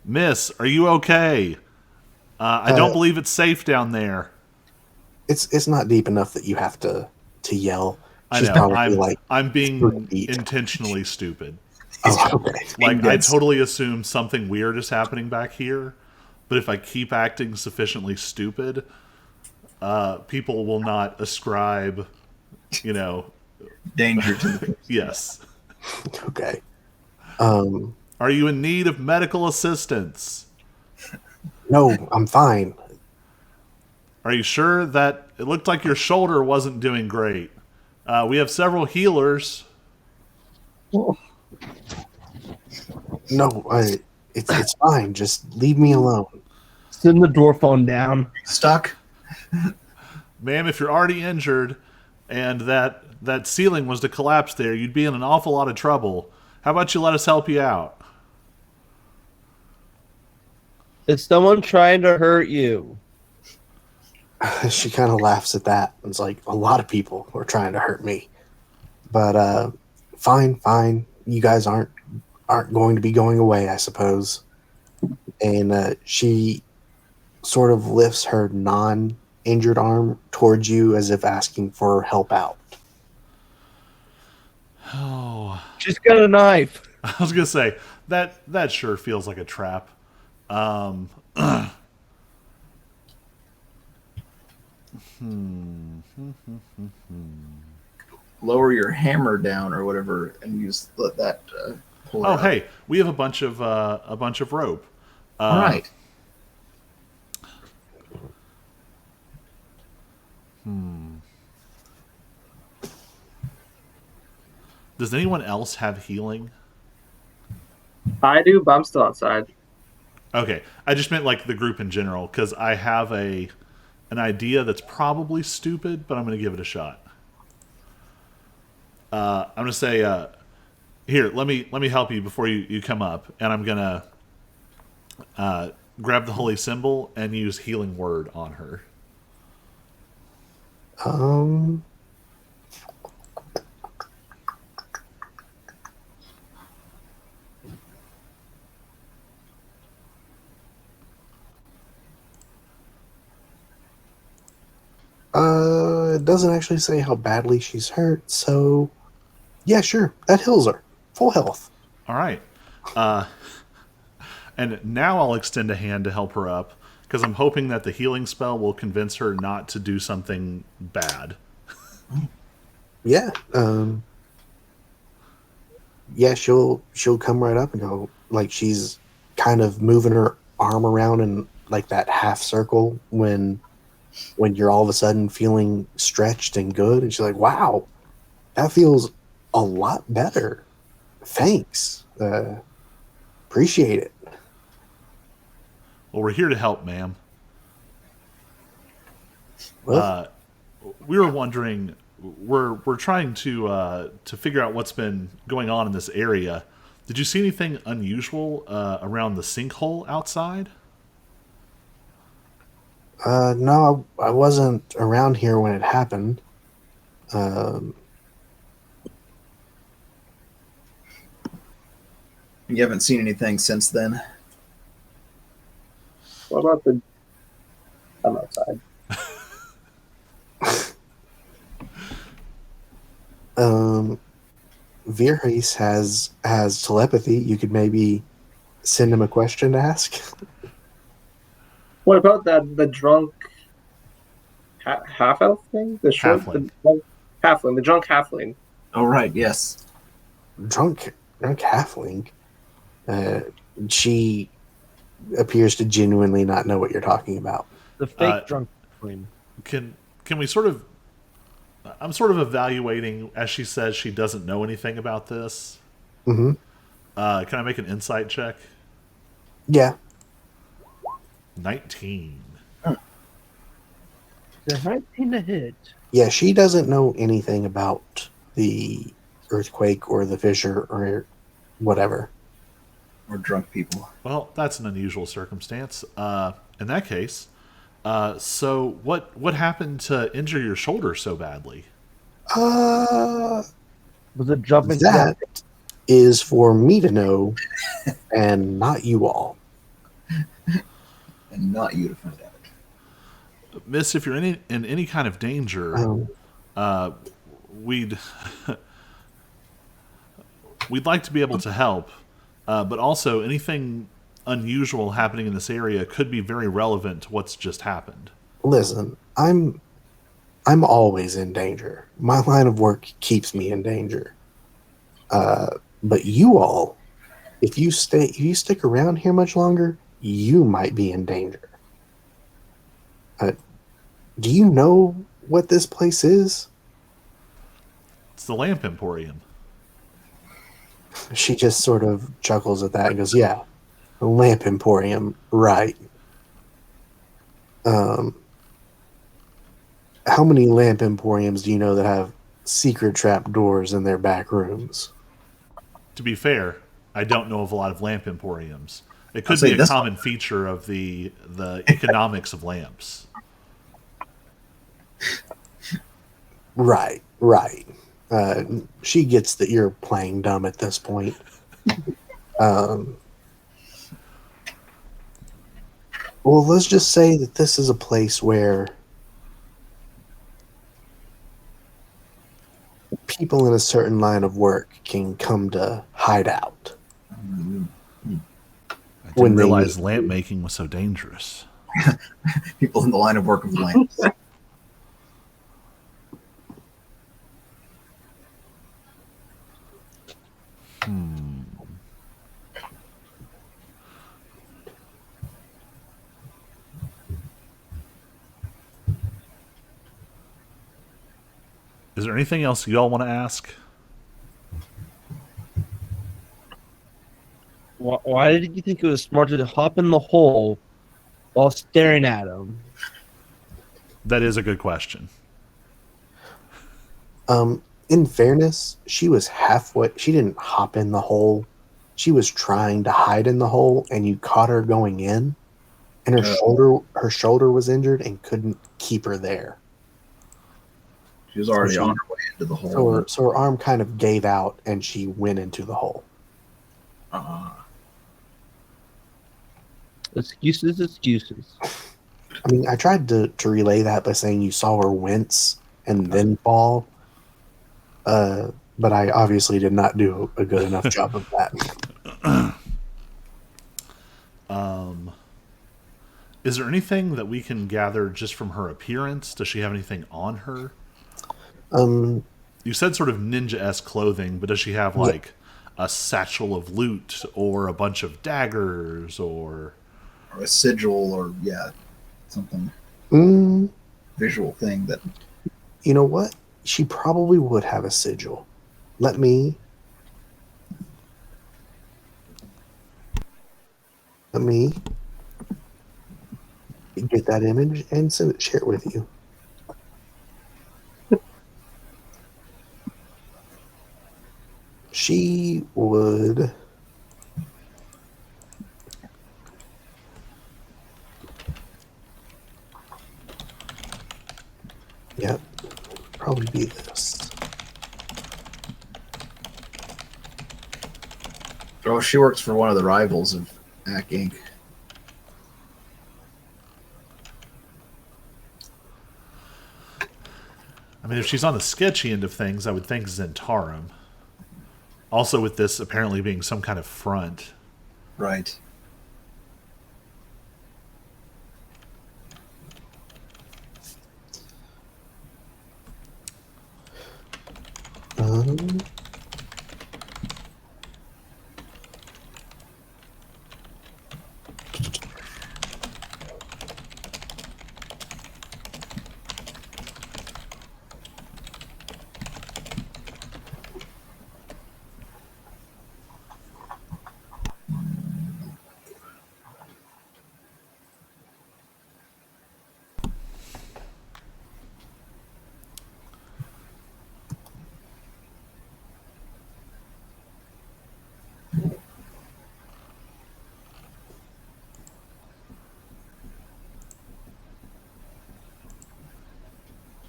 Miss, are you okay? I don't believe it's safe down there. It's not deep enough that you have to yell. I She's know. probably I'm being 3 feet. intentionally stupid. Oh, okay. Like I totally assume something weird is happening back here, but if I keep acting sufficiently stupid, people will not ascribe, Danger to the yes. Okay. Are you in need of medical assistance? No, I'm fine. Are you sure that it looked like your shoulder wasn't doing great? We have several healers. No, it's fine. Just leave me alone. Send the door phone down. stuck. Ma'am, if you're already injured and that ceiling was to collapse there, you'd be in an awful lot of trouble. How about you let us help you out? Is someone trying to hurt you? She kind of laughs at that. It's like a lot of people were trying to hurt me, but fine. You guys aren't going to be going away, I suppose. And she sort of lifts her non-injured arm towards you as if asking for help out. Oh, She's got a knife. I was gonna say that sure feels like a trap. Lower your hammer down or whatever, and let that pull. Oh, it hey, we have a bunch of rope. All right. Does anyone else have healing? I do, but I'm still outside. Okay, I just meant like the group in general because I have an idea that's probably stupid, but I'm going to give it a shot. I'm going to say, here, let me help you before you come up, and I'm going to grab the holy symbol and use healing word on her. It doesn't actually say how badly she's hurt, so yeah, sure, that heals her. Full health. All right. And now I'll extend a hand to help her up because I'm hoping that the healing spell will convince her not to do something bad. Yeah. Yeah, she'll come right up and go, like she's kind of moving her arm around in like that half circle when you're all of a sudden feeling stretched and good, and she's like, wow, that feels a lot better. Thanks. Appreciate it. Well, we're here to help, ma'am. Well, We were wondering, we're trying to figure out what's been going on in this area. Did you see anything unusual around the sinkhole outside? no, I wasn't around here when it happened. You haven't seen anything since then. What about the? I'm outside. Virhis has telepathy. You could maybe send him a question to ask. What about the drunk half elf thing? The short Halfling. Halfling, the drunk halfling. Oh, right. Yes. Drunk halfling. She appears to genuinely not know what you're talking about. The fake drunk queen. Can we sort of... I'm sort of evaluating, as she says she doesn't know anything about this. Mm-hmm. Can I make an insight check? Yeah. 19. The 19 to hit. Yeah, she doesn't know anything about the earthquake or the fissure or whatever. Or drunk people. Well, that's an unusual circumstance. In that case, so what happened to injure your shoulder so badly? Uh, Was it jumping? that is for me to know, and not you all. And not you to find out. Miss, if you're in any kind of danger, we'd we'd like to be able to help, but also anything unusual happening in this area could be very relevant to what's just happened. Listen, I'm always in danger. My line of work keeps me in danger. But you all, if you stick around here much longer, you might be in danger. Do you know what this place is? It's the Lamp Emporium. She just sort of chuckles at that and goes, "Yeah, the Lamp Emporium, right." How many lamp emporiums do you know that have secret trap doors in their back rooms? To be fair, I don't know of a lot of lamp emporiums. It could I'll say be a this common feature of the economics of lamps. Right. She gets that you're playing dumb at this point. Well, let's just say that this is a place where people in a certain line of work can come to hide out. I When didn't they realize need lamp to. making was so dangerous. People in the line of work of lamps. Is there anything else you all want to ask? Why did you think it was smarter to hop in the hole while staring at him? That is a good question. In fairness, she was halfway. She didn't hop in the hole. She was trying to hide in the hole, and you caught her going in, and her shoulder was injured and couldn't keep her there. She was already So on her way into the hole. So her arm kind of gave out, and she went into the hole. Excuses. I mean, I tried to relay that by saying you saw her wince and then fall, but I obviously did not do a good enough job of that. Is there anything that we can gather just from her appearance? Does she have anything on her? You said sort of ninja-esque clothing, but does she have like a satchel of loot or a bunch of daggers or Or a sigil, or something visual thing that. You know what? She probably would have a sigil. Let me get that image and share it with you. She would. Yep, probably be this. Oh, she works for one of the rivals of Ack Inc. I mean, if she's on the sketchy end of things, I would think Zentarum. Also, with this apparently being some kind of front. Right. Um,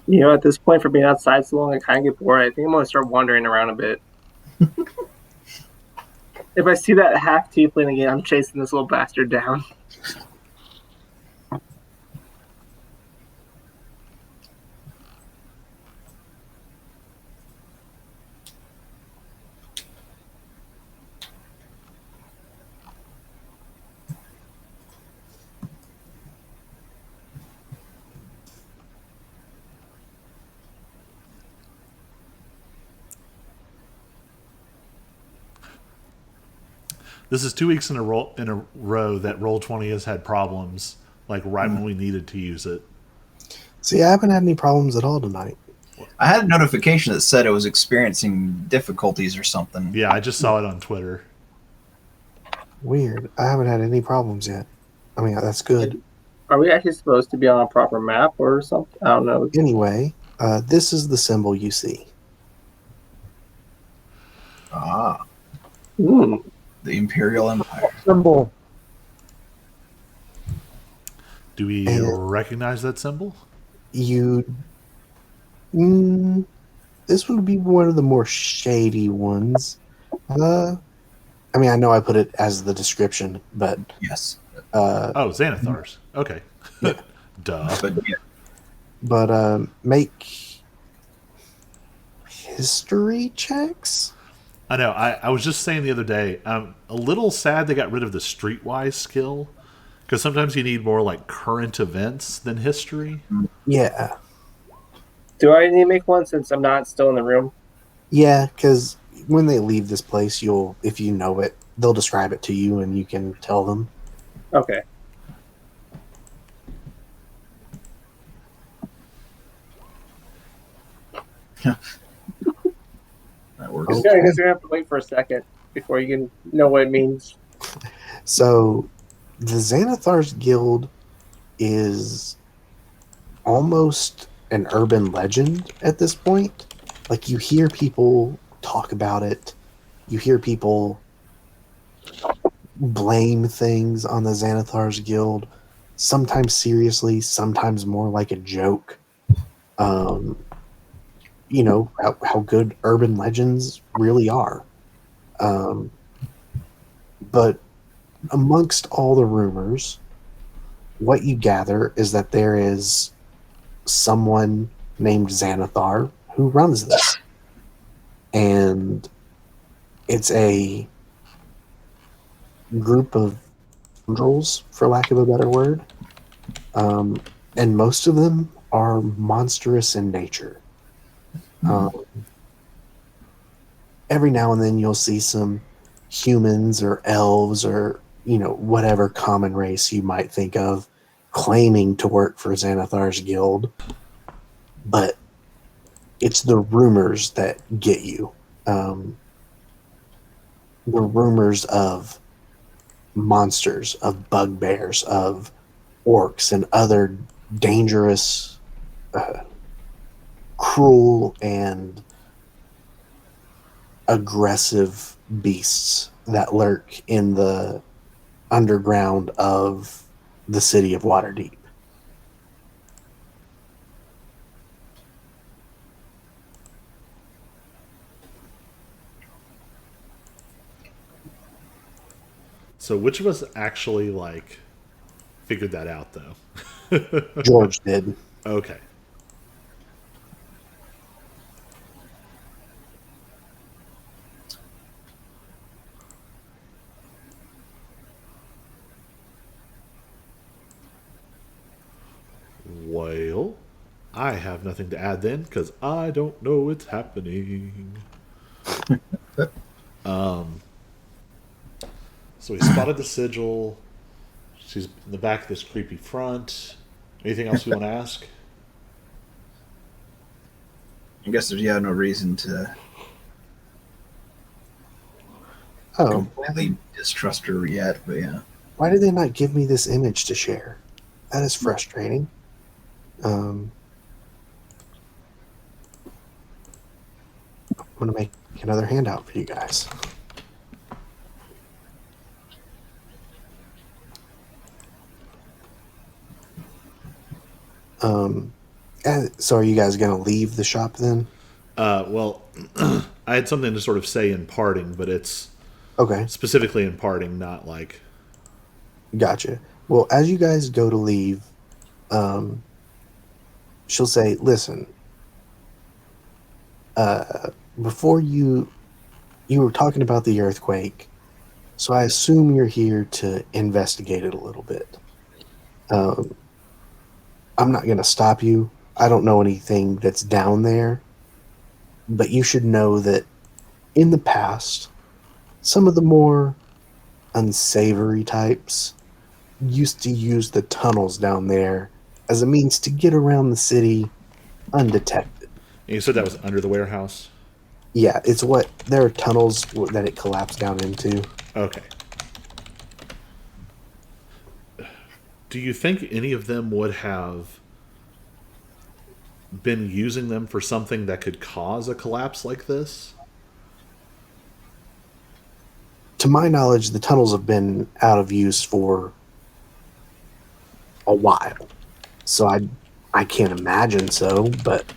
You know, at this point, for being outside so long, I kind of get bored. I think I'm going to start wandering around a bit. If I see that half tiefling again, I'm chasing this little bastard down. This is 2 weeks in a row that Roll20 has had problems, like right when we needed to use it. See, I haven't had any problems at all tonight. I had a notification that said it was experiencing difficulties or something. Yeah, I just saw it on Twitter. Weird. I haven't had any problems yet. I mean, that's good. Are we actually supposed to be on a proper map or something? I don't know. Anyway, this is the symbol you see. Ah, Hmm. the Imperial Empire. Symbol. Do we And- recognize that symbol? You. This would be one of the more shady ones. I mean, I know I put it as the description, but Yes, Oh, Xanathars. Okay. Duh. but make history checks. I know. I was just saying the other day, I'm a little sad they got rid of the streetwise skill, because sometimes you need more like current events than history. Yeah, Do I need to make one since I'm not still in the room? yeah, because when they leave this place, you'll, if you know it, they'll describe it to you, and you can tell them. Okay. that works. Okay. Yeah, I guess you're gonna have to wait for a second before you can know what it means. So, the Xanathars Guild is almost an urban legend at this point. Like, you hear people talk about it, you hear people blame things on the Xanathars Guild, sometimes seriously, sometimes more like a joke. You know, how good urban legends really are. But amongst all the rumors, what you gather is that there is someone named Xanathar who runs this. And it's a group of scoundrels, for lack of a better word. And most of them are monstrous in nature. Every now and then you'll see some humans or elves or, you know, whatever common race you might think of claiming to work for Xanathar's guild. But it's the rumors that get you. The rumors of monsters, of bugbears, of orcs, and other dangerous, cruel, and aggressive beasts that lurk in the underground of the city of Waterdeep. So which of us actually like figured that out though? George did. Okay. Well, I have nothing to add then because I don't know it's happening. So we spotted the sigil. She's in the back of this creepy front. Anything else we want to ask? I guess there's no reason to Oh, completely distrust her yet, but yeah. why did they not give me this image to share? That is frustrating. I'm going to make another handout for you guys. So are you guys going to leave the shop then? Well, I had something to sort of say in parting, but it's Okay, specifically in parting, not like. gotcha. Well, as you guys go to leave, um, she'll say, "Listen, before you were talking about the earthquake, so I assume you're here to investigate it a little bit. Um, I'm not going to stop you. I don't know anything that's down there, but you should know that in the past, some of the more unsavory types used to use the tunnels down there as a means to get around the city undetected. And you said that was under the warehouse? Yeah, it's what there are tunnels that it collapsed down into. Okay. Do you think any of them would have been using them for something that could cause a collapse like this? To my knowledge, the tunnels have been out of use for a while. So I can't imagine so, but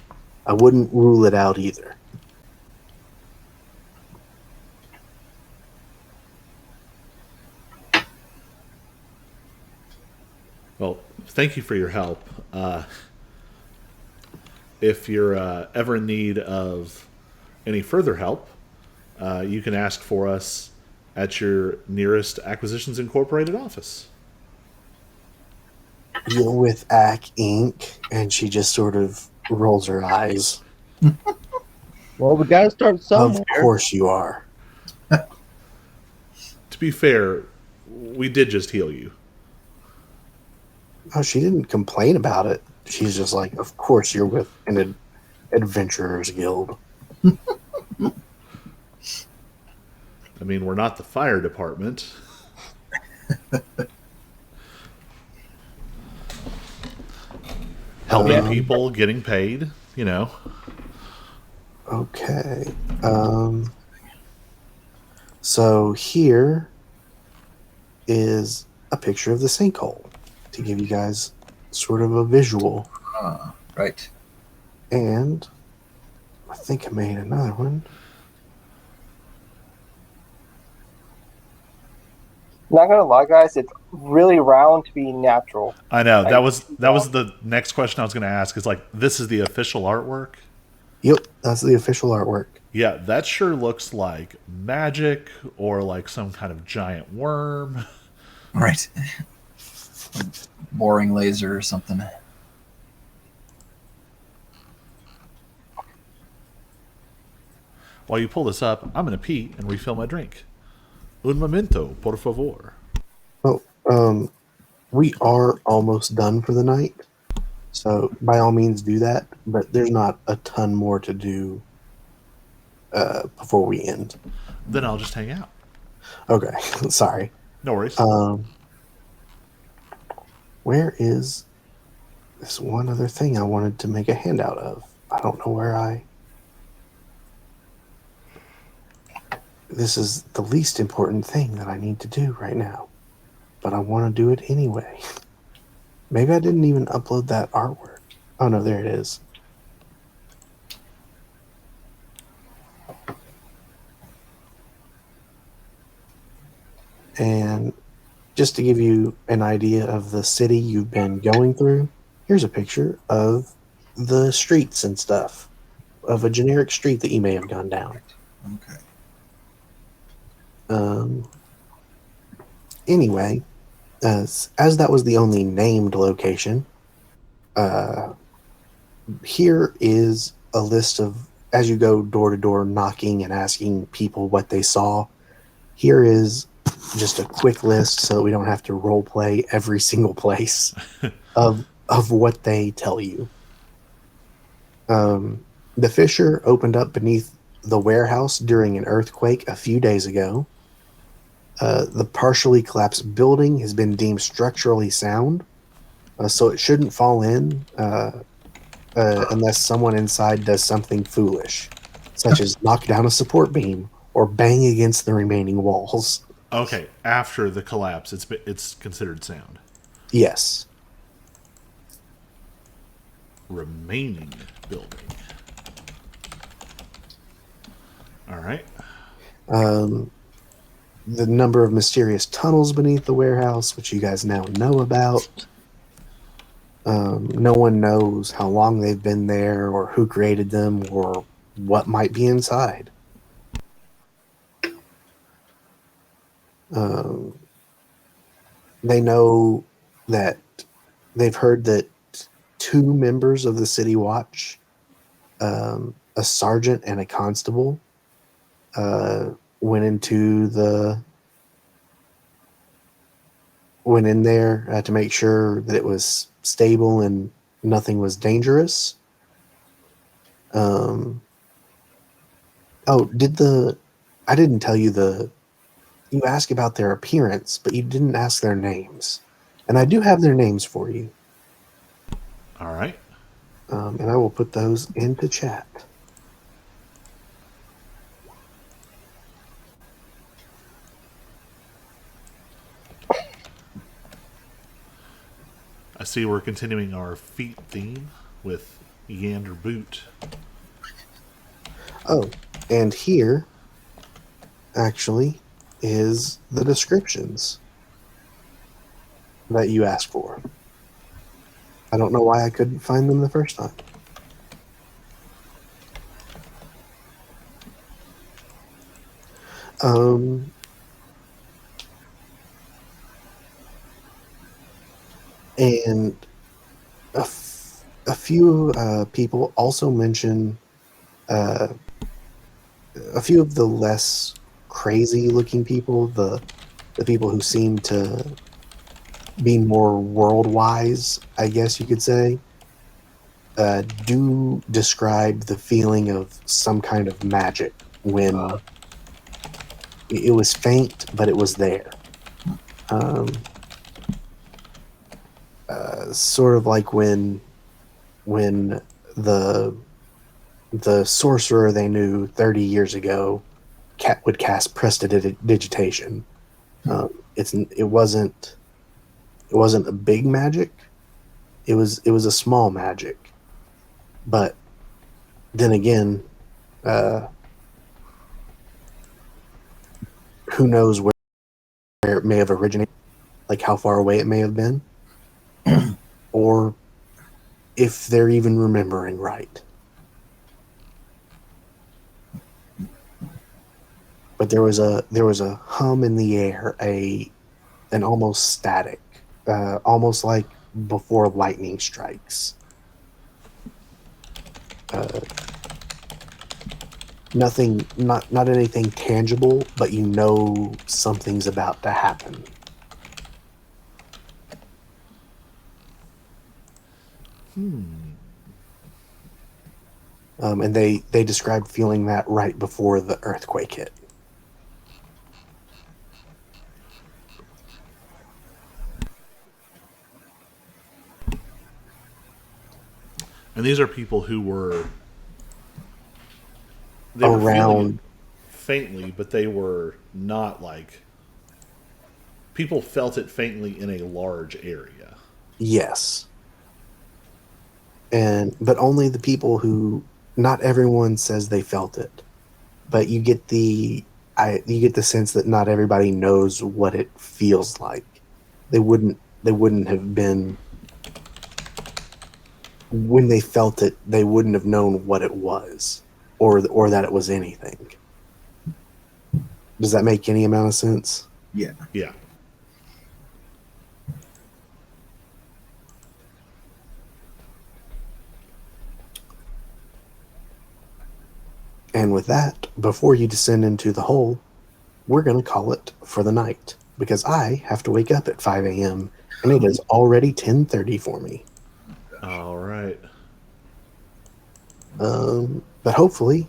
I wouldn't rule it out either. Well, thank you for your help. If you're ever in need of any further help, you can ask for us at your nearest Acquisitions Incorporated office. You're with AC Inc., and she just sort of rolls her eyes. Well, we got to start somewhere. Of course you are. To be fair, we did just heal you. Oh, she didn't complain about it. She's just like, of course you're with an adventurers guild. I mean, we're not the fire department. Helping people, getting paid, you know. Okay. So here is a picture of the sinkhole to give you guys sort of a visual. Right. And I think I made another one. Not gonna lie, guys, it's really round to be natural. I know that was the next question I was going to ask. Is like, this is the official artwork? Yep, that's the official artwork. Yeah, that sure looks like magic or like some kind of giant worm. Right. Boring laser or something. While you pull this up, I'm going to pee and refill my drink. Un momento, por favor. Well, we are almost done for the night. So by all means do that, but there's not a ton more to do before we end. Then I'll just hang out. Okay, sorry. No worries. Where is this one other thing I wanted to make a handout of? I don't know where This is the least important thing that I need to do right now, but I want to do it anyway. Maybe I didn't even upload that artwork. Oh no, there it is. And just to give you an idea of the city you've been going through, here's a picture of the streets and stuff, of a generic street that you may have gone down. Okay. Anyway, as that was the only named location, here is a list of, as you go door to door knocking and asking people what they saw, here is just a quick list so that we don't have to role play every single place of what they tell you. The fissure opened up beneath the warehouse during an earthquake a few days ago. The partially collapsed building has been deemed structurally sound, so it shouldn't fall in unless someone inside does something foolish, such as knock down a support beam or bang against the remaining walls. Okay, after the collapse, it's considered sound. Yes. remaining building. All right. The number of mysterious tunnels beneath the warehouse, which you guys now know about. No one knows how long they've been there, or who created them, or what might be inside. They know that they've heard that 2 members of the City Watch, a sergeant and a constable, went in there to make sure that it was stable and nothing was dangerous. I didn't tell you you asked about their appearance, but you didn't ask their names. And I do have their names for you. All right. And I will put those into chat. I see we're continuing our feet theme with Yander Boot. Oh, and here actually is the descriptions that you asked for. I don't know why I couldn't find them the first time. And a few people also mention a few of the less crazy looking people, the people who seem to be more world wise, I guess you could say, do describe the feeling of some kind of magic when it was faint, but it was there. Sort of like when the sorcerer they knew 30 years ago would cast prestidigitation. It wasn't a big magic. It was a small magic. But then again, who knows where it may have originated, like how far away it may have been, or if they're even remembering right. But there was a hum in the air, an almost static, almost like before lightning strikes. Nothing, not anything tangible, but you know something's about to happen. And they described feeling that right before the earthquake hit. And these are people who were feeling Around. it faintly, but they were not like people felt it faintly in a large area. Yes. But only the people who, not everyone says they felt it, but you get the sense that not everybody knows what it feels like. They wouldn't have been, when they felt it, they wouldn't have known what it was or that it was anything. Does that make any amount of sense? Yeah. Yeah. And with that, before you descend into the hole, we're going to call it for the night, because I have to wake up at 5 a.m. and it is already 10:30 for me. All right. But hopefully,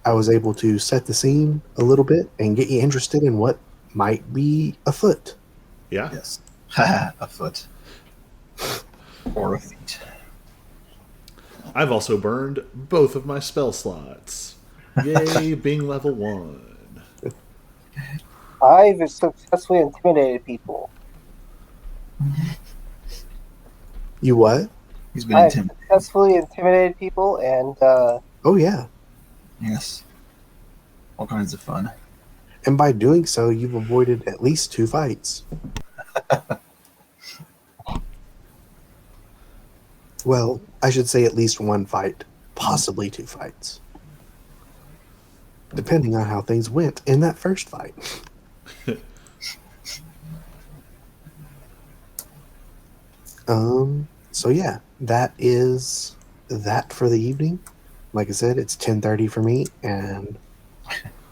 I was able to set the scene a little bit and get you interested in what might be afoot. Yeah. Yes. A foot. Or a feet. I've also burned both of my spell slots. Yay, being level 1. I've successfully intimidated people. You what? He's been I intimidated. successfully intimidated people, and Oh yeah, Yes. All kinds of fun. and by doing so, you've avoided at least 2 fights. Well, I should say at least 1 fight, possibly 2 fights, depending on how things went in that first fight. So yeah, that is that for the evening. Like I said, it's 10:30 for me, and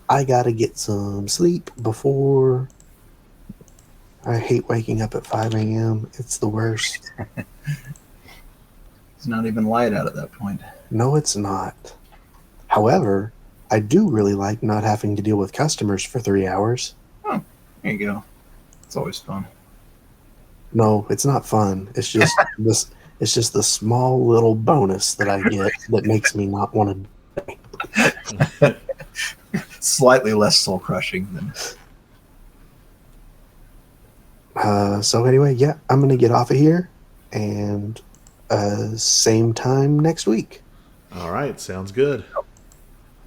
I gotta get some sleep before. I hate waking up at 5 a.m. It's the worst. It's not even light out at that point. No, it's not. However, I do really like not having to deal with customers for 3 hours. There you go. It's always fun. No, it's not fun. It's just this. It's just the small little bonus that I get that makes me not want to. Slightly less soul crushing than. So anyway, yeah, I'm gonna get off of here, and same time next week. All right, sounds good.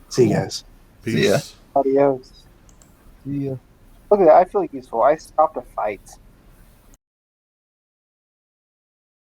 See you Cool. guys. Peace. See ya. adios. Yeah. Look at that. I feel useful. I stopped a fight.